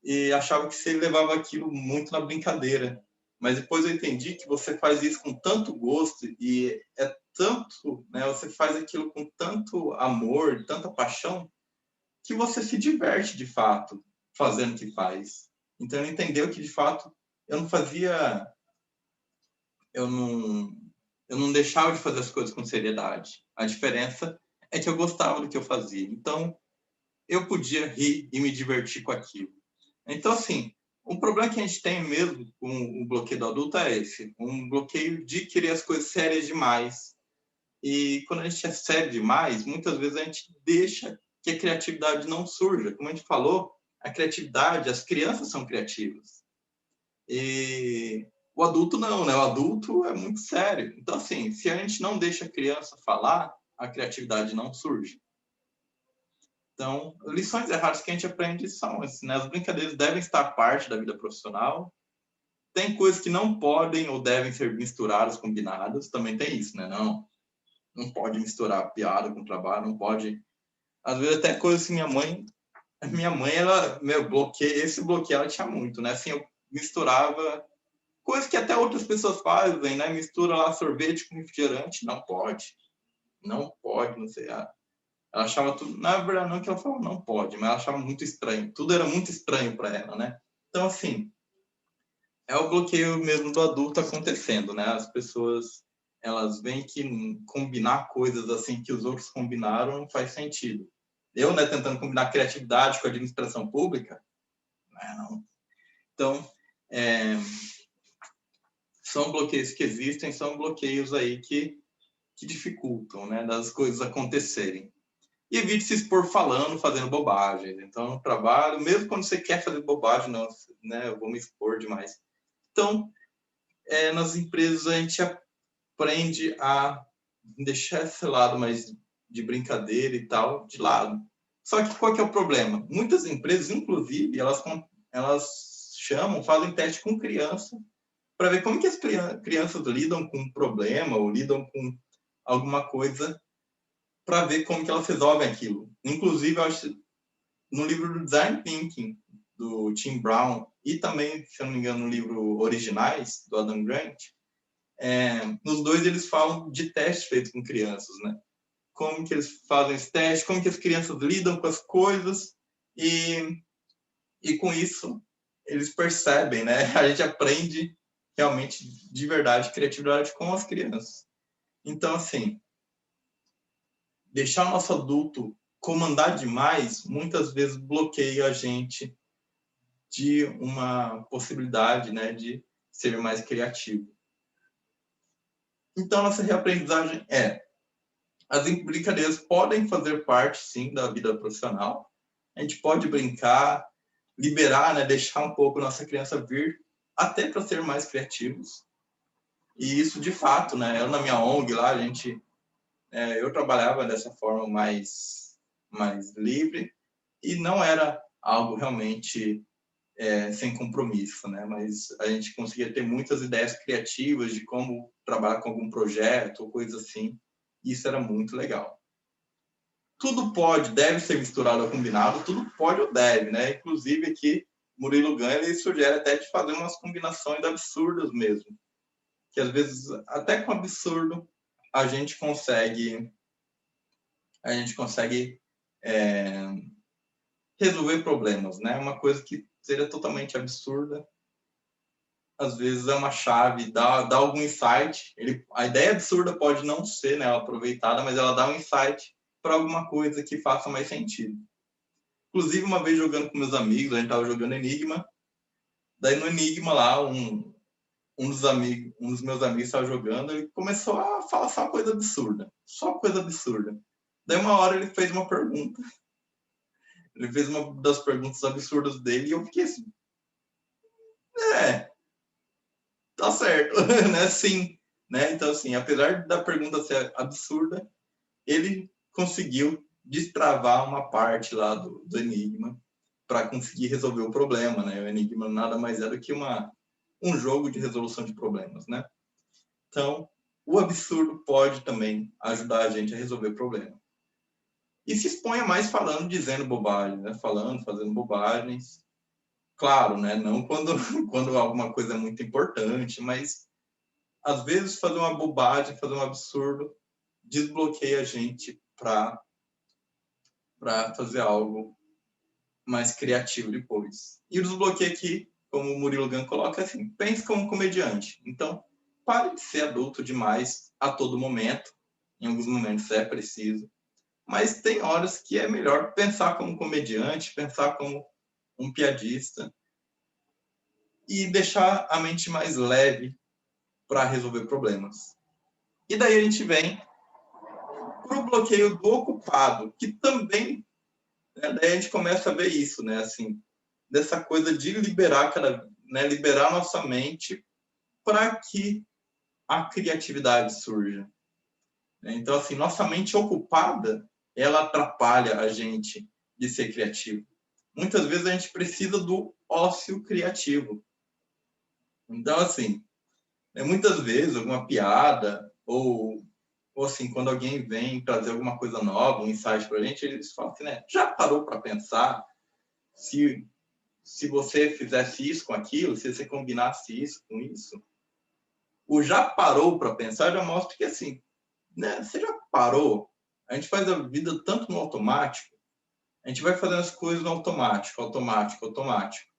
e achava que você levava aquilo muito na brincadeira. Mas depois eu entendi que você faz isso com tanto gosto e é tanto, né? Você faz aquilo com tanto amor, tanta paixão, que você se diverte de fato fazendo o que faz. Então ele entendeu que de fato eu não fazia, eu não, eu não deixava de fazer as coisas com seriedade. A diferença é que eu gostava do que eu fazia. Então eu podia rir e me divertir com aquilo. Então assim, o problema que a gente tem mesmo com o bloqueio do adulto é esse, um bloqueio de querer as coisas sérias demais. E quando a gente é sério demais, muitas vezes a gente deixa que a criatividade não surja. Como a gente falou, a criatividade, as crianças são criativas. E o adulto não, né? O adulto é muito sério. Então, assim, se a gente não deixa a criança falar, a criatividade não surge. Então, lições erradas que a gente aprende são assim, né? As brincadeiras devem estar parte da vida profissional. Tem coisas que não podem ou devem ser misturadas, combinadas. Também tem isso, né? Não pode misturar piada com trabalho, não pode. Às vezes até coisa assim, minha mãe, ela, esse bloqueio ela tinha muito, né? Assim, eu misturava coisas que até outras pessoas fazem, né? Mistura lá sorvete com refrigerante, não pode, não sei. Ela achava tudo, na verdade não que ela falava não pode, mas ela achava muito estranho, tudo era muito estranho para ela, né? Então, assim, é o bloqueio mesmo do adulto acontecendo, né? As pessoas, elas veem que combinar coisas assim que os outros combinaram não faz sentido. Eu, né, tentando combinar criatividade com a administração pública, não. Então, são bloqueios que existem, são bloqueios aí que dificultam, né, das coisas acontecerem. E evite se expor falando, fazendo bobagens. Então, no trabalho, mesmo quando você quer fazer bobagem, não, né, eu vou me expor demais. Então, nas empresas a gente aprende a deixar esse lado mais de brincadeira e tal de lado. Só que qual que é o problema? Muitas empresas, inclusive, elas fazem teste com criança para ver como que as crianças lidam com um problema ou lidam com alguma coisa para ver como que elas resolvem aquilo. Inclusive, eu acho, no livro do Design Thinking, do Tim Brown, e também, se eu não me engano, no livro Originais, do Adam Grant, nos dois eles falam de testes feitos com crianças, né? Como que eles fazem esse teste, como que as crianças lidam com as coisas e com isso eles percebem, né? A gente aprende realmente de verdade criatividade com as crianças. Então, assim, deixar o nosso adulto comandar demais muitas vezes bloqueia a gente de uma possibilidade, né, de ser mais criativo. Então, nossa reaprendizagem As brincadeiras podem fazer parte, sim, da vida profissional. A gente pode brincar, liberar, né, deixar um pouco nossa criança vir, até para ser mais criativos. E isso, de fato, né, eu na minha ONG lá, eu trabalhava dessa forma mais livre e não era algo realmente sem compromisso, né? Mas a gente conseguia ter muitas ideias criativas de como trabalhar com algum projeto ou coisa assim. E isso era muito legal. Tudo pode, deve ser misturado ou combinado, tudo pode ou deve, né? Inclusive aqui, Murilo Gun, ele sugere até de fazer umas combinações absurdas mesmo. Que às vezes, até com absurdo, a gente consegue resolver problemas, né? Uma coisa que seria totalmente absurda, às vezes é uma chave, dá algum insight. A ideia absurda pode não ser, né, aproveitada, mas ela dá um insight para alguma coisa que faça mais sentido. Inclusive, uma vez jogando com meus amigos, a gente estava jogando Enigma, daí no Enigma lá, um dos meus amigos estava jogando, ele começou a falar só coisa absurda, só coisa absurda. Daí uma hora ele fez uma pergunta, ele fez uma das perguntas absurdas dele e eu fiquei assim, tá certo, né? Sim, né? Então assim, apesar da pergunta ser absurda, ele conseguiu destravar uma parte lá do Enigma para conseguir resolver o problema, né? O Enigma nada mais é do que um jogo de resolução de problemas, né? Então, o absurdo pode também ajudar a gente a resolver problema. E se exponha mais falando, dizendo bobagem, né? Falando, fazendo bobagens. Claro, né? Não quando alguma coisa é muito importante, mas às vezes fazer uma bobagem, fazer um absurdo, desbloqueia a gente para fazer algo mais criativo depois. E o desbloqueio aqui, como o Murilo Gun coloca, é assim, pense como um comediante. Então, pare de ser adulto demais a todo momento. Em alguns momentos é preciso. Mas tem horas que é melhor pensar como um comediante, pensar como um piadista e deixar a mente mais leve para resolver problemas. E daí a gente vem para o bloqueio do ocupado, que também, né, daí a gente começa a ver isso, né, assim, dessa coisa de liberar nossa mente para que a criatividade surja. Então, assim, nossa mente ocupada, ela atrapalha a gente de ser criativo. Muitas vezes a gente precisa do ócio criativo. Então, assim, muitas vezes alguma piada ou assim, quando alguém vem trazer alguma coisa nova, um insight para a gente, eles falam assim, né? Já parou para pensar se você fizesse isso com aquilo, se você combinasse isso com isso? O já parou para pensar já mostra que, assim, né? Você já parou? A gente faz a vida tanto no automático, a gente vai fazendo as coisas no automático, automático, automático.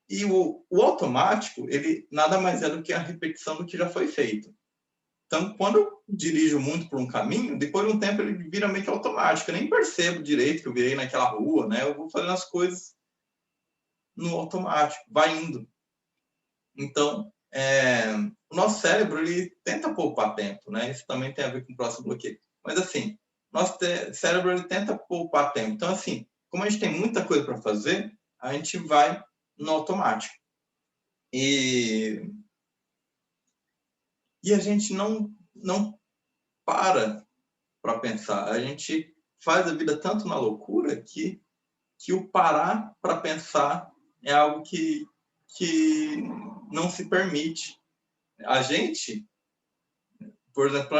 E o automático, ele nada mais é do que a repetição do que já foi feito. Então, quando eu dirijo muito por um caminho, depois de um tempo ele vira meio que automático. Eu nem percebo direito que eu virei naquela rua, né? Eu vou fazendo as coisas no automático, vai indo. Então, o nosso cérebro, ele tenta poupar tempo, né? Isso também tem a ver com o próximo bloqueio. Mas, assim, nosso cérebro, ele tenta poupar tempo. Então, assim, como a gente tem muita coisa para fazer, a gente vai no automático. E a gente não para pensar. A gente faz a vida tanto na loucura que o parar para pensar é algo que não se permite. A gente, por exemplo,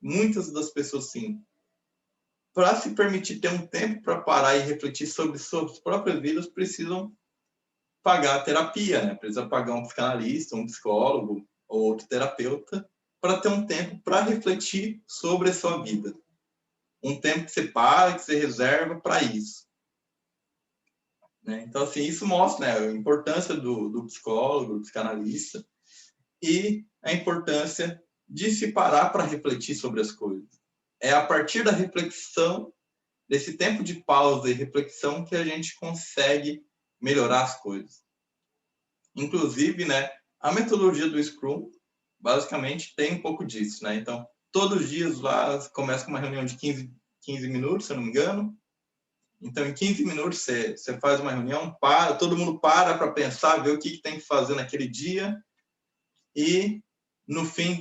muitas das pessoas, sim, para se permitir ter um tempo para parar e refletir sobre suas próprias vidas, precisam pagar terapia, né? Precisa pagar um psicanalista, um psicólogo ou outro terapeuta para ter um tempo para refletir sobre a sua vida. Um tempo que você para, que você reserva para isso. Né? Então, assim, isso mostra, né, a importância do psicólogo, do psicanalista e a importância de se parar para refletir sobre as coisas. É a partir da reflexão, desse tempo de pausa e reflexão, que a gente consegue melhorar as coisas. Inclusive, né, a metodologia do Scrum basicamente tem um pouco disso, né? Então, todos os dias lá começa com uma reunião de 15 minutos, se eu não me engano. Então, em 15 minutos, você faz uma reunião, todo mundo para pensar, ver o que tem que fazer naquele dia. E no fim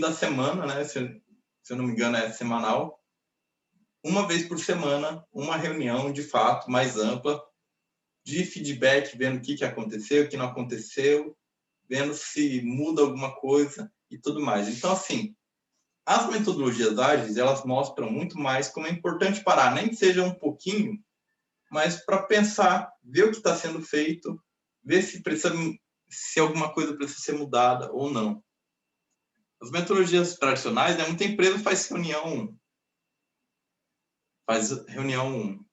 da semana, né, se eu não me engano, é semanal, uma vez por semana, uma reunião, de fato, mais ampla, de feedback, vendo o que aconteceu, o que não aconteceu, vendo se muda alguma coisa e tudo mais. Então, assim, as metodologias ágeis, elas mostram muito mais como é importante parar, nem que seja um pouquinho, mas para pensar, ver o que está sendo feito, ver se alguma coisa precisa ser mudada ou não. As metodologias tradicionais, né, muita empresa faz reunião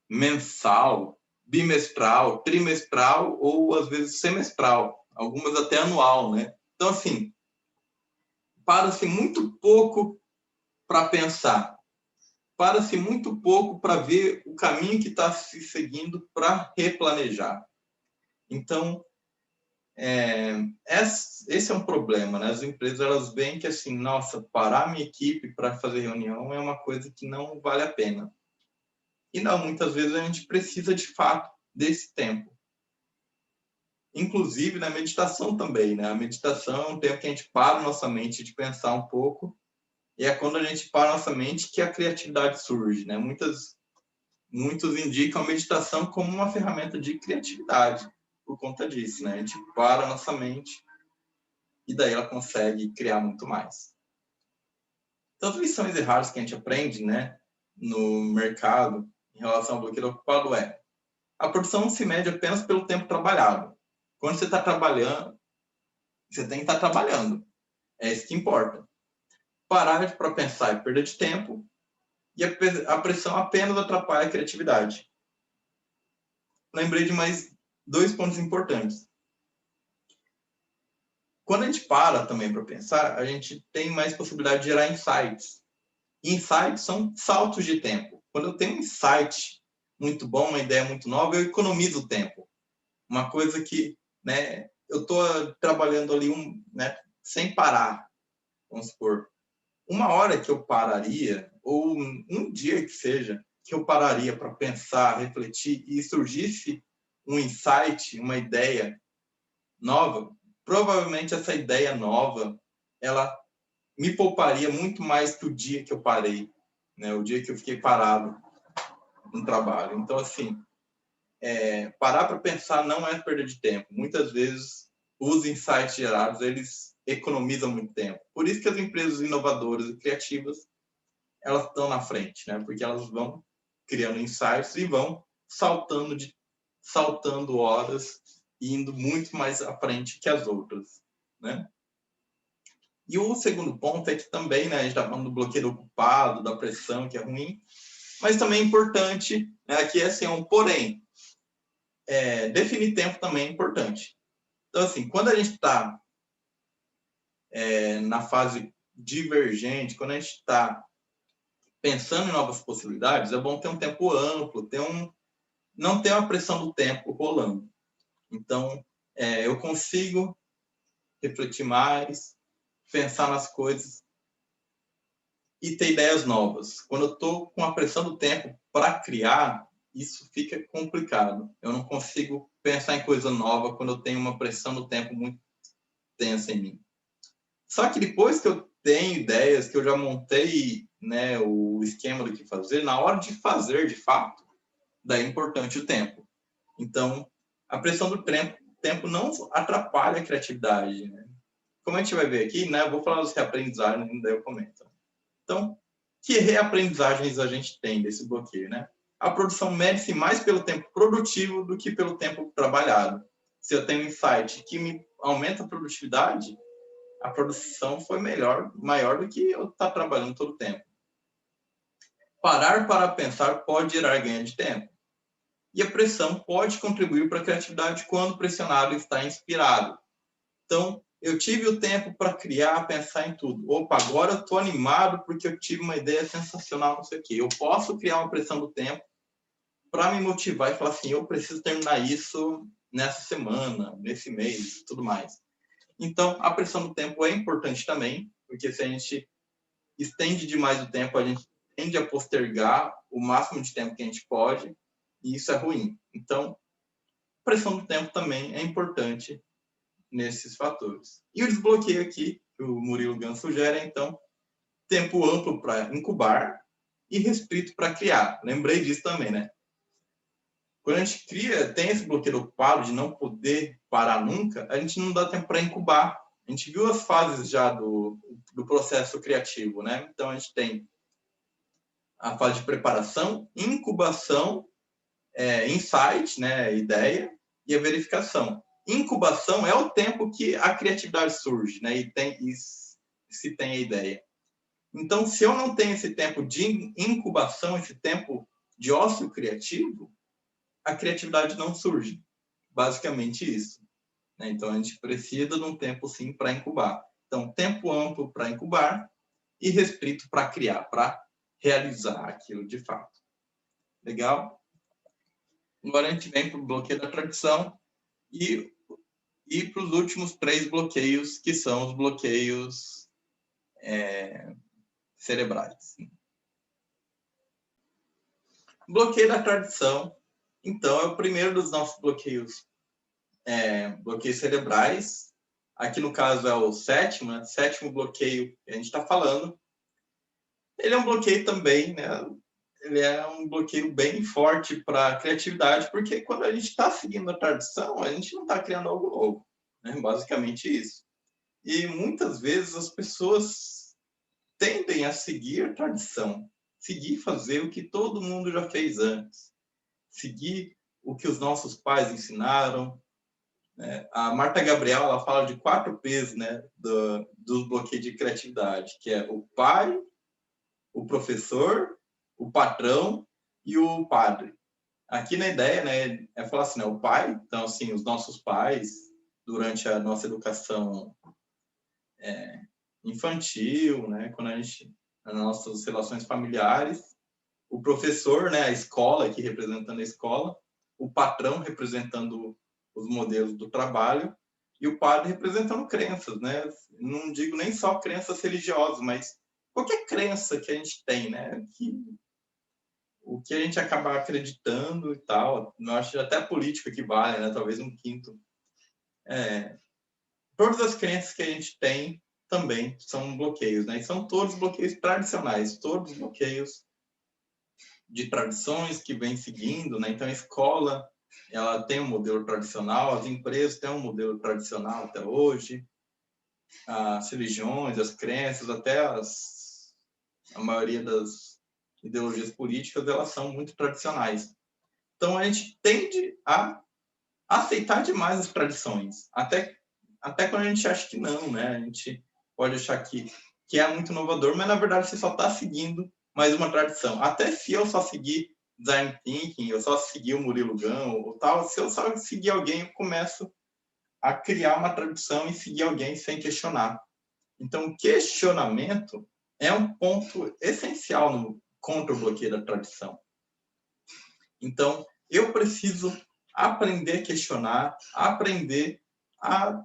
mensal, bimestral, trimestral ou às vezes semestral, algumas até anual, né? Então, assim, para-se muito pouco para pensar, para-se muito pouco para ver o caminho que está se seguindo para replanejar. Então, esse é um problema, né? As empresas, elas veem que, assim, nossa, parar minha equipe para fazer reunião é uma coisa que não vale a pena. E não, muitas vezes a gente precisa, de fato, desse tempo. Inclusive na meditação também, né? A meditação é um tempo que a gente para nossa mente de pensar um pouco, e é quando a gente para nossa mente que a criatividade surge, né? Muitos indicam a meditação como uma ferramenta de criatividade, por conta disso, né? A gente para nossa mente e daí ela consegue criar muito mais. Então, as lições erradas que a gente aprende, né, no mercado em relação ao bloqueio ocupado a produção não se mede apenas pelo tempo trabalhado. Quando você está trabalhando, você tem que estar trabalhando. É isso que importa. Parar para pensar é perda de tempo, e a pressão apenas atrapalha a criatividade. Lembrei de mais 2 pontos importantes. Quando a gente para também para pensar, a gente tem mais possibilidade de gerar insights. E insights são saltos de tempo. Quando eu tenho um insight muito bom, uma ideia muito nova, eu economizo tempo. Uma coisa que, né, eu estou trabalhando ali né, sem parar, vamos supor. Uma hora que eu pararia, ou um dia que seja, que eu pararia para pensar, refletir e surgisse um insight, uma ideia nova, provavelmente essa ideia nova, ela me pouparia muito mais que o dia que eu parei, né? O dia que eu fiquei parado no trabalho. Então, assim, parar para pensar não é perda de tempo. Muitas vezes, os insights gerados, eles economizam muito tempo. Por isso que as empresas inovadoras e criativas, elas estão na frente, né? Porque elas vão criando insights e vão saltando horas e indo muito mais à frente que as outras, né? E o segundo ponto é que também, né, a gente está falando do bloqueio ocupado, da pressão, que é ruim, mas também é importante, né, aqui assim, é um porém, definir tempo também é importante. Então, assim, quando a gente está na fase divergente, quando a gente está pensando em novas possibilidades, é bom ter um tempo amplo, não ter uma pressão do tempo rolando. Então, eu consigo refletir mais, pensar nas coisas e ter ideias novas. Quando eu estou com a pressão do tempo para criar, isso fica complicado. Eu não consigo pensar em coisa nova quando eu tenho uma pressão do tempo muito tensa em mim. Só que depois que eu tenho ideias, que eu já montei, né, o esquema do que fazer, na hora de fazer, de fato, daí é importante o tempo. Então, a pressão do tempo não atrapalha a criatividade, né? Como a gente vai ver aqui, né, eu vou falar dos reaprendizagens, daí eu comento. Então, que reaprendizagens a gente tem desse bloqueio, né? A produção mede-se mais pelo tempo produtivo do que pelo tempo trabalhado. Se eu tenho um insight que me aumenta a produtividade, a produção foi maior do que eu estar trabalhando todo o tempo. Parar para pensar pode gerar ganho de tempo. E a pressão pode contribuir para a criatividade quando o pressionado está inspirado. Então, eu tive o tempo para criar, pensar em tudo. Opa, agora eu estou animado porque eu tive uma ideia sensacional, não sei o quê. Eu posso criar uma pressão do tempo para me motivar e falar assim, eu preciso terminar isso nessa semana, nesse mês, tudo mais. Então, a pressão do tempo é importante também, porque se a gente estende demais o tempo, a gente tende a postergar o máximo de tempo que a gente pode, e isso é ruim. Então, pressão do tempo também é importante nesses fatores. E o desbloqueio aqui, que o Murilo Gun sugere, então, tempo amplo para incubar e restrito para criar. Lembrei disso também, né? Quando a gente cria, tem esse bloqueio ocupado de não poder parar nunca, a gente não dá tempo para incubar. A gente viu as fases já do processo criativo, né? Então, a gente tem a fase de preparação, incubação, insight, né, ideia, e a verificação. Incubação é o tempo que a criatividade surge, né, e se tem a ideia. Então, se eu não tenho esse tempo de incubação, esse tempo de ócio criativo, a criatividade não surge. Basicamente isso. Né? Então, a gente precisa de um tempo, sim, para incubar. Então, tempo amplo para incubar e restrito para criar, para realizar aquilo de fato. Legal? Agora a gente vem para o bloqueio da tradição e para os últimos 3 bloqueios, que são os bloqueios cerebrais. Bloqueio da tradição, então, é o primeiro dos nossos bloqueios, bloqueios cerebrais. Aqui, no caso, é o sétimo, né? Sétimo bloqueio que a gente está falando. Ele é um bloqueio também, né? Ele é um bloqueio bem forte para a criatividade, porque quando a gente está seguindo a tradição, a gente não está criando algo novo. Né? Basicamente isso. E muitas vezes as pessoas tendem a seguir a tradição, seguir fazer o que todo mundo já fez antes, seguir o que os nossos pais ensinaram. Né? A Marta Gabriel, ela fala de 4 P's, né, dos bloqueios de criatividade, que é o pai, o professor, o patrão e o padre. Aqui na ideia, né, é falar assim, né, o pai, então, assim, os nossos pais, durante a nossa educação infantil, né, quando a gente, nas nossas relações familiares, o professor, né, a escola, aqui representando a escola, o patrão representando os modelos do trabalho e o padre representando crenças, né? Não digo nem só crenças religiosas, mas qualquer crença que a gente tem, né? O que a gente acaba acreditando e tal. Eu acho até a política que vale, né? Talvez um quinto. Todas as crenças que a gente tem também são bloqueios, né? E são todos bloqueios tradicionais, todos bloqueios de tradições que vem seguindo, né? Então, a escola, ela tem um modelo tradicional, as empresas têm um modelo tradicional até hoje, as religiões, as crenças, até a maioria das ideologias políticas, elas são muito tradicionais. Então, a gente tende a aceitar demais as tradições, até quando a gente acha que não, né? A gente pode achar que é muito inovador, mas, na verdade, você só está seguindo mais uma tradição. Até se eu só seguir Design Thinking, eu só seguir o Murilo Gun ou tal, se eu só seguir alguém, eu começo a criar uma tradição e seguir alguém sem questionar. Então, o questionamento é um ponto essencial contra o bloqueio da tradição. Então, eu preciso aprender a questionar, aprender a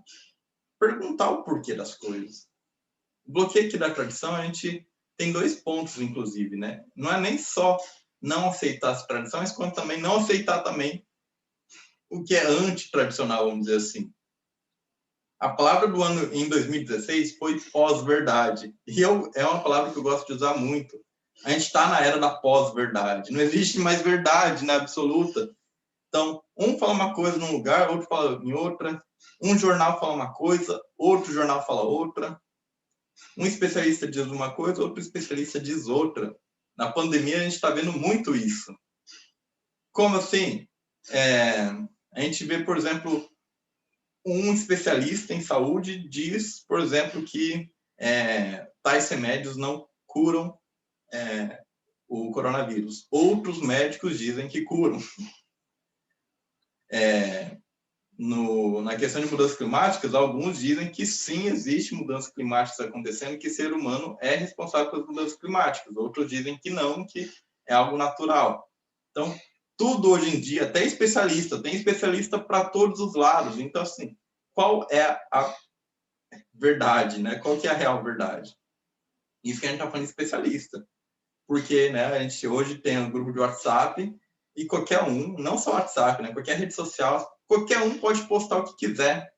perguntar o porquê das coisas. O bloqueio aqui da tradição, a gente tem 2 pontos, inclusive, né? Não é nem só não aceitar as tradições, quanto também não aceitar também o que é antitradicional, vamos dizer assim. A palavra do ano em 2016 foi pós-verdade. E é uma palavra que eu gosto de usar muito. A gente está na era da pós-verdade. Não existe mais verdade, né, absoluta. Então, um fala uma coisa num lugar, outro fala em outra. Um jornal fala uma coisa, outro jornal fala outra. Um especialista diz uma coisa, outro especialista diz outra. Na pandemia, a gente está vendo muito isso. Como assim? A gente vê, por exemplo, um especialista em saúde diz, por exemplo, que tais remédios não curam o coronavírus. Outros médicos dizem que curam. Na questão de mudanças climáticas, alguns dizem que sim, existe mudanças climáticas acontecendo e que o ser humano é responsável pelas mudanças climáticas. Outros dizem que não, que é algo natural. Então, tudo hoje em dia, até especialista, tem especialista para todos os lados. Então, assim, qual é verdade, né? Qual que é a real verdade? Isso que a gente está falando de especialista. Porque, né, a gente hoje tem um grupo de WhatsApp e qualquer um, não só WhatsApp, né, qualquer rede social, qualquer um pode postar o que quiser.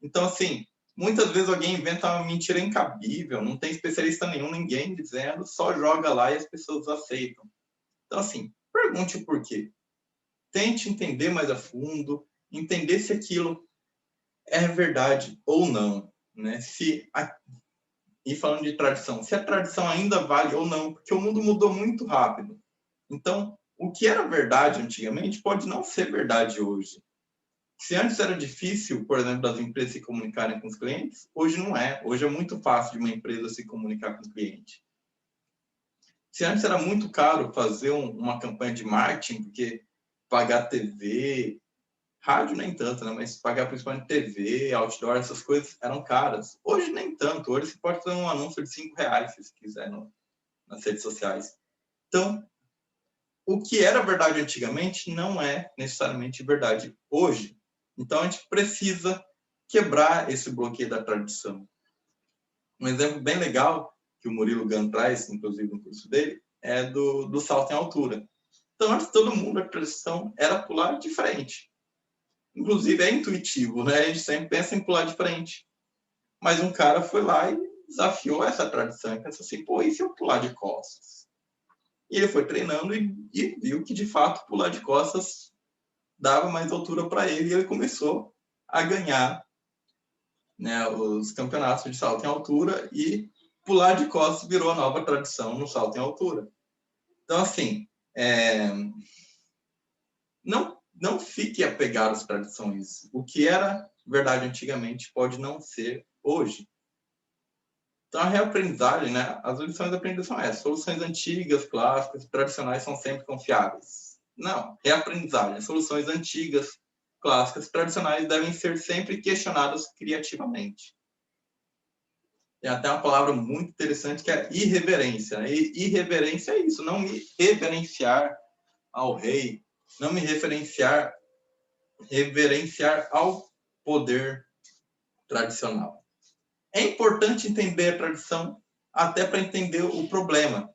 Então, assim, muitas vezes alguém inventa uma mentira incabível, não tem especialista nenhum, ninguém dizendo, só joga lá e as pessoas aceitam. Então, assim, pergunte o porquê. Tente entender mais a fundo, entender se aquilo é verdade ou não, né? E falando de tradição, se a tradição ainda vale ou não, porque o mundo mudou muito rápido. Então, o que era verdade antigamente pode não ser verdade hoje. Se antes era difícil, por exemplo, das empresas se comunicarem com os clientes, hoje não é. Hoje é muito fácil de uma empresa se comunicar com o cliente. Se antes era muito caro fazer uma campanha de marketing, porque pagar TV, rádio nem tanto, né? Mas pagar principalmente TV, outdoor, essas coisas eram caras. Hoje nem tanto. Hoje você pode fazer um anúncio de R$ 5, se você quiser, nas redes sociais. Então, o que era verdade antigamente não é necessariamente verdade hoje. Então, a gente precisa quebrar esse bloqueio da tradição. Um exemplo bem legal que o Murilo Gun traz, inclusive no curso dele, é do salto em altura. Então, antes todo mundo, a tradição era pular de frente. Inclusive, é intuitivo, né? A gente sempre pensa em pular de frente. Mas um cara foi lá e desafiou essa tradição. E pensou assim, pô, e se eu pular de costas? E ele foi treinando e viu que, de fato, pular de costas dava mais altura para ele e ele começou a ganhar, né, os campeonatos de salto em altura e pular de costas virou a nova tradição no salto em altura. Então, assim, não fique apegado às tradições. O que era verdade antigamente pode não ser hoje. Então, a reaprendizagem, né, as lições de aprendizagem são essas. Soluções antigas, clássicas, tradicionais são sempre confiáveis. Não, reaprendizagem. Soluções antigas, clássicas, tradicionais devem ser sempre questionadas criativamente. Tem até uma palavra muito interessante que é irreverência. E irreverência é isso, não me reverenciar ao rei, não me reverenciar ao poder tradicional. É importante entender a tradição até para entender o problema.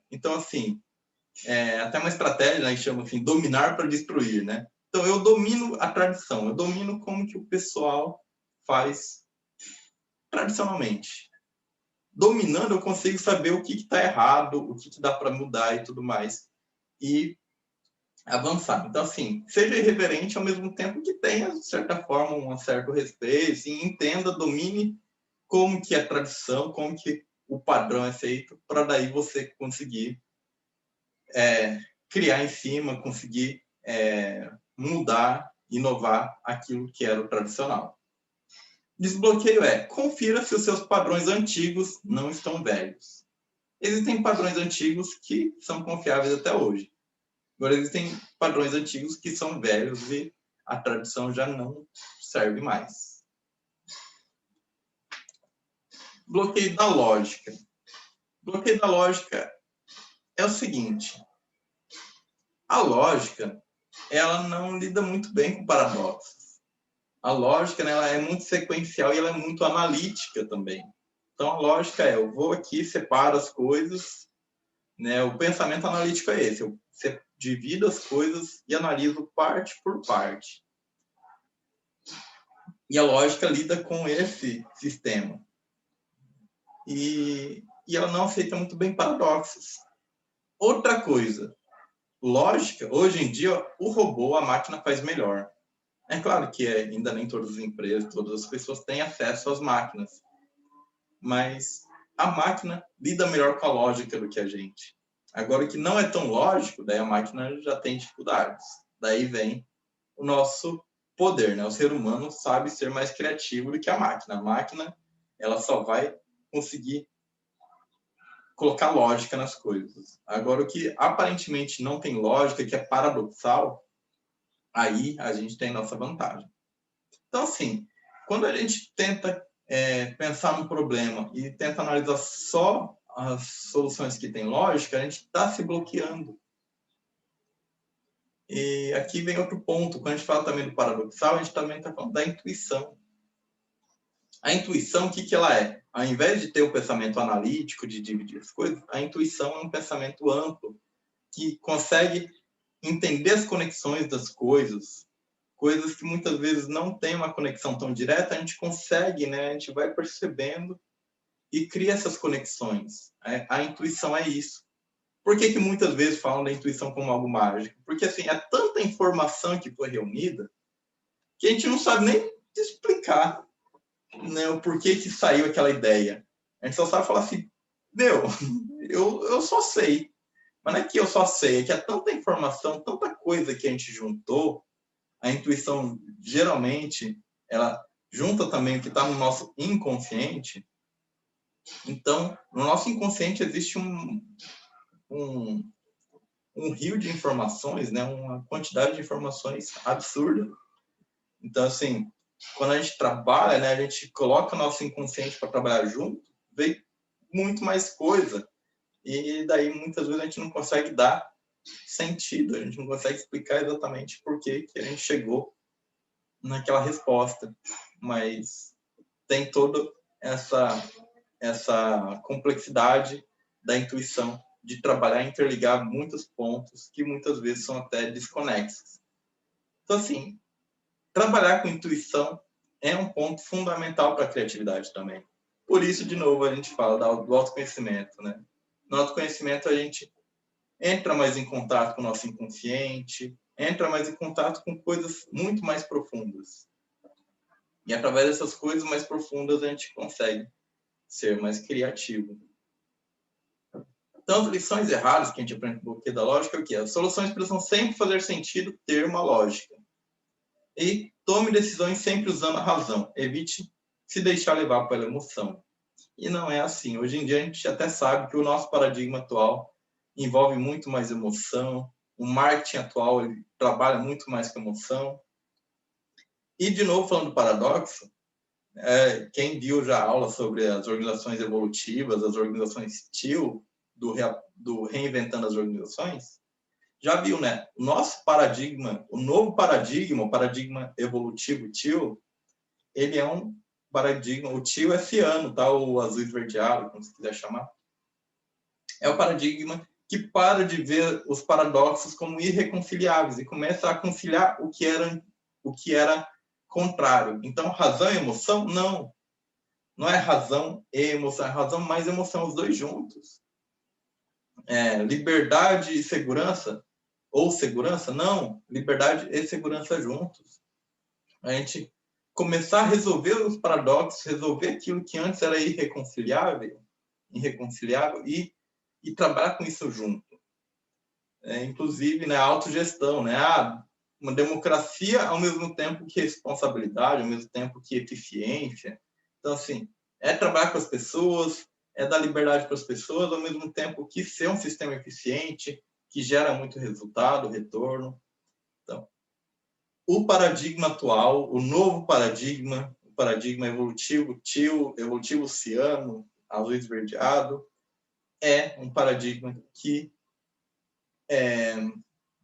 Então, assim, até uma estratégia, né, que chama assim, dominar para destruir, né? Então, eu domino a tradição, eu domino como que o pessoal faz tradicionalmente. Dominando, eu consigo saber o que está errado, o que dá para mudar e tudo mais. E avançar. Então, assim, seja irreverente ao mesmo tempo que tenha, de certa forma, um certo respeito, assim, entenda, domine como que é a tradição, como que o padrão é feito, para daí você conseguir criar em cima, conseguir mudar, inovar aquilo que era o tradicional. Desbloqueio confira se os seus padrões antigos não estão velhos. Existem padrões antigos que são confiáveis até hoje. Agora, existem padrões antigos que são velhos e a tradição já não serve mais. Bloqueio da lógica. Bloqueio da lógica é o seguinte: a lógica, ela não lida muito bem com paradoxos. A lógica, né, ela é muito sequencial e ela é muito analítica também. Então, a lógica eu vou aqui, separo as coisas, né? O pensamento analítico é esse, eu divido as coisas e analiso parte por parte. E a lógica lida com esse sistema. E ela não aceita muito bem paradoxos. Outra coisa, lógica, hoje em dia, o robô, a máquina faz melhor. É claro que ainda nem todas as empresas, todas as pessoas têm acesso às máquinas. Mas a máquina lida melhor com a lógica do que a gente. Agora, o que não é tão lógico, daí a máquina já tem dificuldades. Daí vem o nosso poder, né? O ser humano sabe ser mais criativo do que a máquina. A máquina, ela só vai conseguir colocar lógica nas coisas. Agora, o que aparentemente não tem lógica, que é paradoxal, aí a gente tem nossa vantagem. Então, assim, quando a gente tenta pensar no problema e tenta analisar só as soluções que têm lógica, a gente está se bloqueando. E aqui vem outro ponto. Quando a gente fala também do paradoxal, a gente também está falando da intuição. A intuição, o que ela é? Ao invés de ter o pensamento analítico, de dividir as coisas, a intuição é um pensamento amplo, que consegue entender as conexões das coisas, coisas que muitas vezes não tem uma conexão tão direta, a gente consegue, né? A gente vai percebendo e cria essas conexões. A intuição é isso. Por que muitas vezes falam da intuição como algo mágico? Porque, assim, é tanta informação que foi reunida que a gente não sabe nem explicar, né, o porquê que saiu aquela ideia. A gente só sabe falar assim, meu, eu só sei. Mas não é que eu só sei, é que é tanta informação, tanta coisa que a gente juntou. A intuição, geralmente, ela junta também o que está no nosso inconsciente. Então, no nosso inconsciente existe um rio de informações, né? Uma quantidade de informações absurda. Então, assim, quando a gente trabalha, né, a gente coloca o nosso inconsciente para trabalhar junto, vem muito mais coisa. E daí, muitas vezes, a gente não consegue dar sentido, a gente não consegue explicar exatamente por que a gente chegou naquela resposta. Mas tem toda essa complexidade da intuição, de trabalhar e interligar muitos pontos que muitas vezes são até desconexos. Então, assim, trabalhar com intuição é um ponto fundamental para a criatividade também. Por isso, de novo, a gente fala do autoconhecimento, né? No autoconhecimento, a gente entra mais em contato com o nosso inconsciente, entra mais em contato com coisas muito mais profundas. E através dessas coisas mais profundas, a gente consegue ser mais criativo. Então, as lições erradas que a gente aprende no bloqueio da lógica é o quê? As soluções precisam sempre fazer sentido ter uma lógica. E tome decisões sempre usando a razão. Evite se deixar levar pela emoção. E não é assim. Hoje em dia, a gente até sabe que o nosso paradigma atual envolve muito mais emoção. O marketing atual ele trabalha muito mais com emoção. E, de novo, falando do paradoxo, quem viu já aula sobre as organizações evolutivas, as organizações TIL, do Reinventando as Organizações, já viu, né? O nosso paradigma, o novo paradigma, o paradigma evolutivo TIL, ele é um paradigma, o TIL é ciano, tá? O azul esverdeado, como você quiser chamar. É o paradigma que para de ver os paradoxos como irreconciliáveis e começa a conciliar o que era contrário. Então, razão e emoção, não. Não é razão e emoção, é razão mais emoção, os dois juntos. Liberdade e segurança, ou segurança, não. Liberdade e segurança juntos. A gente começar a resolver os paradoxos, resolver aquilo que antes era irreconciliável e trabalhar com isso junto. Inclusive, né, a autogestão, né? Uma democracia ao mesmo tempo que responsabilidade, ao mesmo tempo que eficiência. Então, assim, trabalhar com as pessoas, dar liberdade para as pessoas, ao mesmo tempo que ser um sistema eficiente, que gera muito resultado, retorno. Então, o paradigma atual, o novo paradigma, o paradigma evolutivo TIL, evolutivo ciano, azul esverdeado, é um paradigma que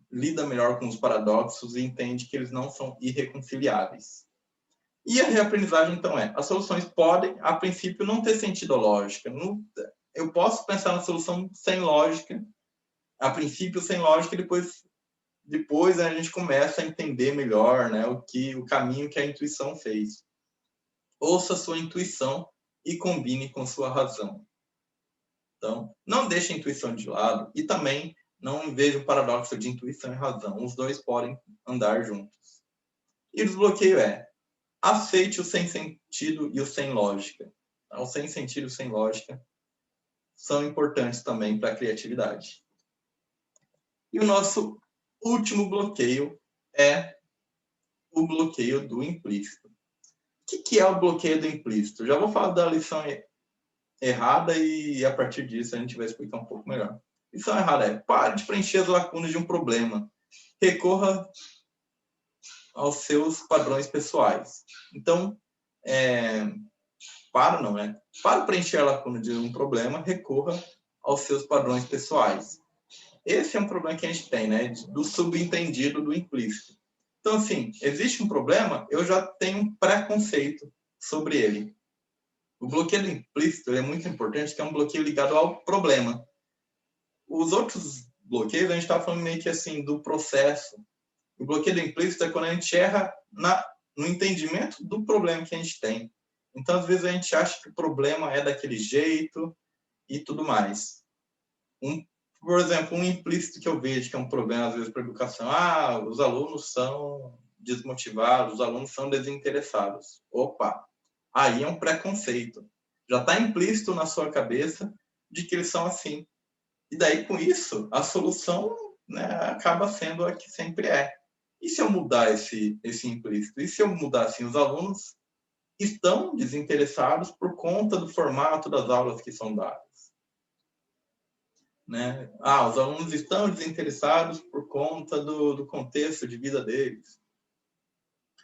lida melhor com os paradoxos e entende que eles não são irreconciliáveis. E a reaprendizagem, então, as soluções podem, a princípio, não ter sentido lógica. Eu posso pensar na solução sem lógica, a princípio sem lógica, e depois a gente começa a entender melhor, né, o caminho que a intuição fez. Ouça a sua intuição e combine com sua razão. Então, não deixe a intuição de lado e também não veja o paradoxo de intuição e razão. Os dois podem andar juntos. E o desbloqueio aceite o sem sentido e o sem lógica. O sem sentido e o sem lógica são importantes também para a criatividade. E o nosso último bloqueio é o bloqueio do implícito. O que é o bloqueio do implícito? Já vou falar da lição errada e a partir disso a gente vai explicar um pouco melhor. Lição errada pare de preencher as lacunas de um problema. Recorra aos seus padrões pessoais. Então, para preencher a lacuna de um problema, recorra aos seus padrões pessoais. Esse é um problema que a gente tem, né? Do subentendido, do implícito. Então, assim, existe um problema, eu já tenho um preconceito sobre ele. O bloqueio implícito é muito importante, que é um bloqueio ligado ao problema. Os outros bloqueios, a gente está falando meio que assim, do processo. O bloqueio implícito é quando a gente erra no entendimento do problema que a gente tem. Então, às vezes, a gente acha que o problema é daquele jeito e tudo mais. Por exemplo, um implícito que eu vejo que é um problema, às vezes, para a educação. Os alunos são desmotivados, os alunos são desinteressados. Opa! Aí é um preconceito. Já está implícito na sua cabeça de que eles são assim. E daí, com isso, a solução, né, acaba sendo a que sempre é. E se eu mudar esse implícito? E se eu mudar assim, os alunos estão desinteressados por conta do formato das aulas que são dadas? Né? Os alunos estão desinteressados por conta do contexto de vida deles.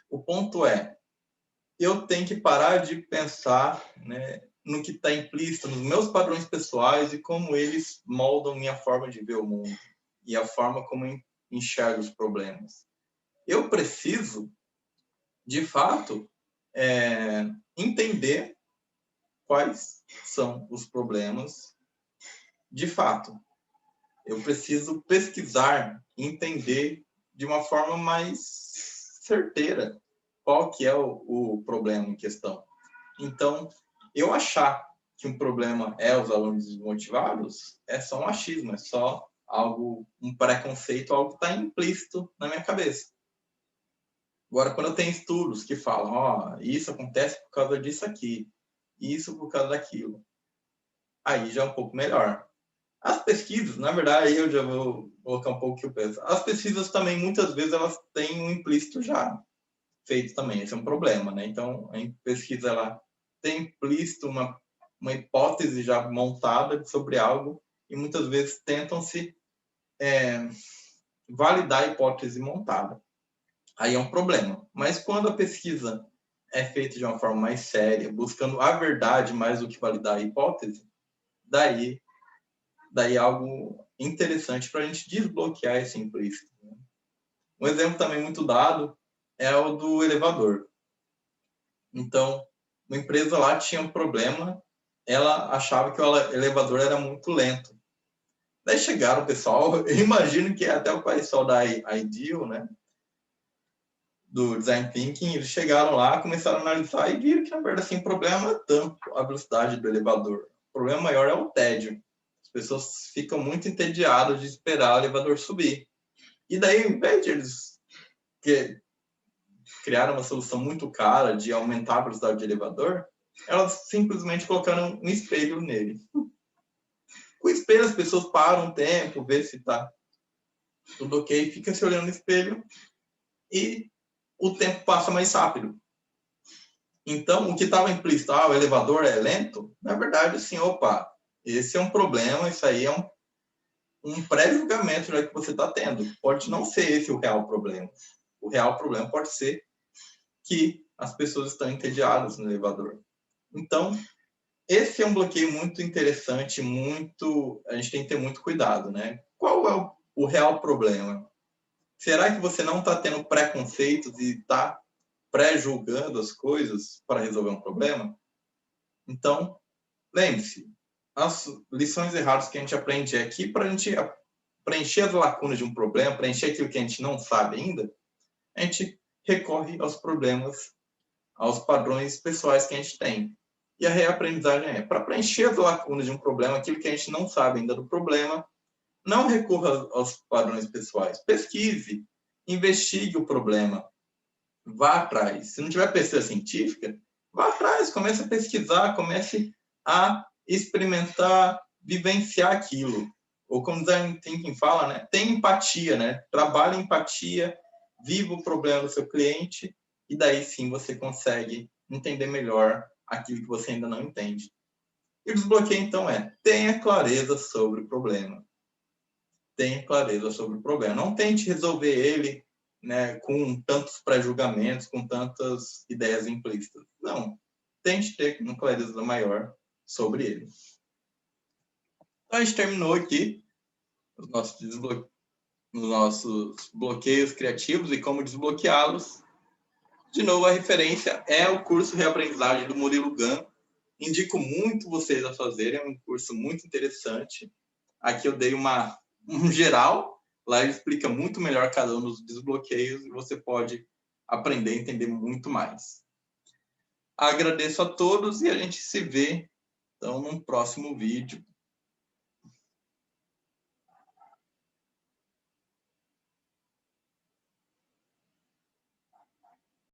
O ponto é, eu tenho que parar de pensar, né, no que está implícito, nos meus padrões pessoais e como eles moldam minha forma de ver o mundo e a forma como eu enxergo os problemas. Eu preciso, de fato, entender quais são os problemas de fato. Eu preciso pesquisar, entender de uma forma mais certeira qual que é o problema em questão. Então, eu achar que um problema é os alunos desmotivados é só um achismo, é só um preconceito, algo que está implícito na minha cabeça. Agora, quando eu tenho estudos que falam, isso acontece por causa disso aqui, isso por causa daquilo, aí já é um pouco melhor. As pesquisas, na verdade, aí eu já vou colocar um pouco o que eu penso. As pesquisas também, muitas vezes, elas têm um implícito já feito também. Esse é um problema, né? Então, a pesquisa, ela tem implícito uma hipótese já montada sobre algo e muitas vezes tentam-se validar a hipótese montada. Aí é um problema. Mas quando a pesquisa é feita de uma forma mais séria, buscando a verdade mais do que validar a hipótese, daí é algo interessante para a gente desbloquear esse implícito. Um exemplo também muito dado é o do elevador. Então, uma empresa lá tinha um problema, ela achava que o elevador era muito lento. Daí chegaram o pessoal, eu imagino que até o pessoal da Ideal, né, do Design Thinking, eles chegaram lá, começaram a analisar e viram que, na verdade, assim, o problema não é tanto a velocidade do elevador. O problema maior é o tédio. As pessoas ficam muito entediadas de esperar o elevador subir. E daí, ao invés de eles criaram uma solução muito cara de aumentar a velocidade do elevador, elas simplesmente colocaram um espelho nele. Com o espelho, as pessoas param um tempo, vê se está tudo ok, fica se olhando no espelho e o tempo passa mais rápido. Então, o que estava implícito, o elevador é lento, na verdade, assim, esse é um problema, isso aí é um pré-julgamento que você está tendo. Pode não ser esse o real problema. O real problema pode ser que as pessoas estão entediadas no elevador. Então, esse é um bloqueio muito interessante, a gente tem que ter muito cuidado, né? Qual é o real problema? Será que você não está tendo preconceitos e está pré-julgando as coisas para resolver um problema? Então, lembre-se, as lições erradas que a gente aprende aqui para a gente preencher as lacunas de um problema, preencher aquilo que a gente não sabe ainda, a gente recorre aos problemas, aos padrões pessoais que a gente tem. E a reaprendizagem é, para preencher as lacunas de um problema, aquilo que a gente não sabe ainda do problema, não recorra aos padrões pessoais. Pesquise, investigue o problema, vá atrás. Se não tiver pesquisa científica, vá atrás, comece a pesquisar, comece a experimentar, vivenciar aquilo. Ou como o Design Thinking fala, né? Tem empatia, né? Trabalhe em empatia, viva o problema do seu cliente e daí sim você consegue entender melhor aquilo que você ainda não entende. E o desbloqueio, então, tenha clareza sobre o problema. Tenha clareza sobre o problema. Não tente resolver ele, né, com tantos pré-julgamentos, com tantas ideias implícitas. Não. Tente ter uma clareza maior sobre ele. Então, a gente terminou aqui os nossos bloqueios criativos e como desbloqueá-los. De novo, a referência é o curso Reaprendizagem do Murilo Gun. Indico muito vocês a fazerem, é um curso muito interessante. Aqui eu dei um geral, lá ele explica muito melhor cada um dos desbloqueios e você pode aprender a entender muito mais. Agradeço a todos e a gente se vê, então, num próximo vídeo.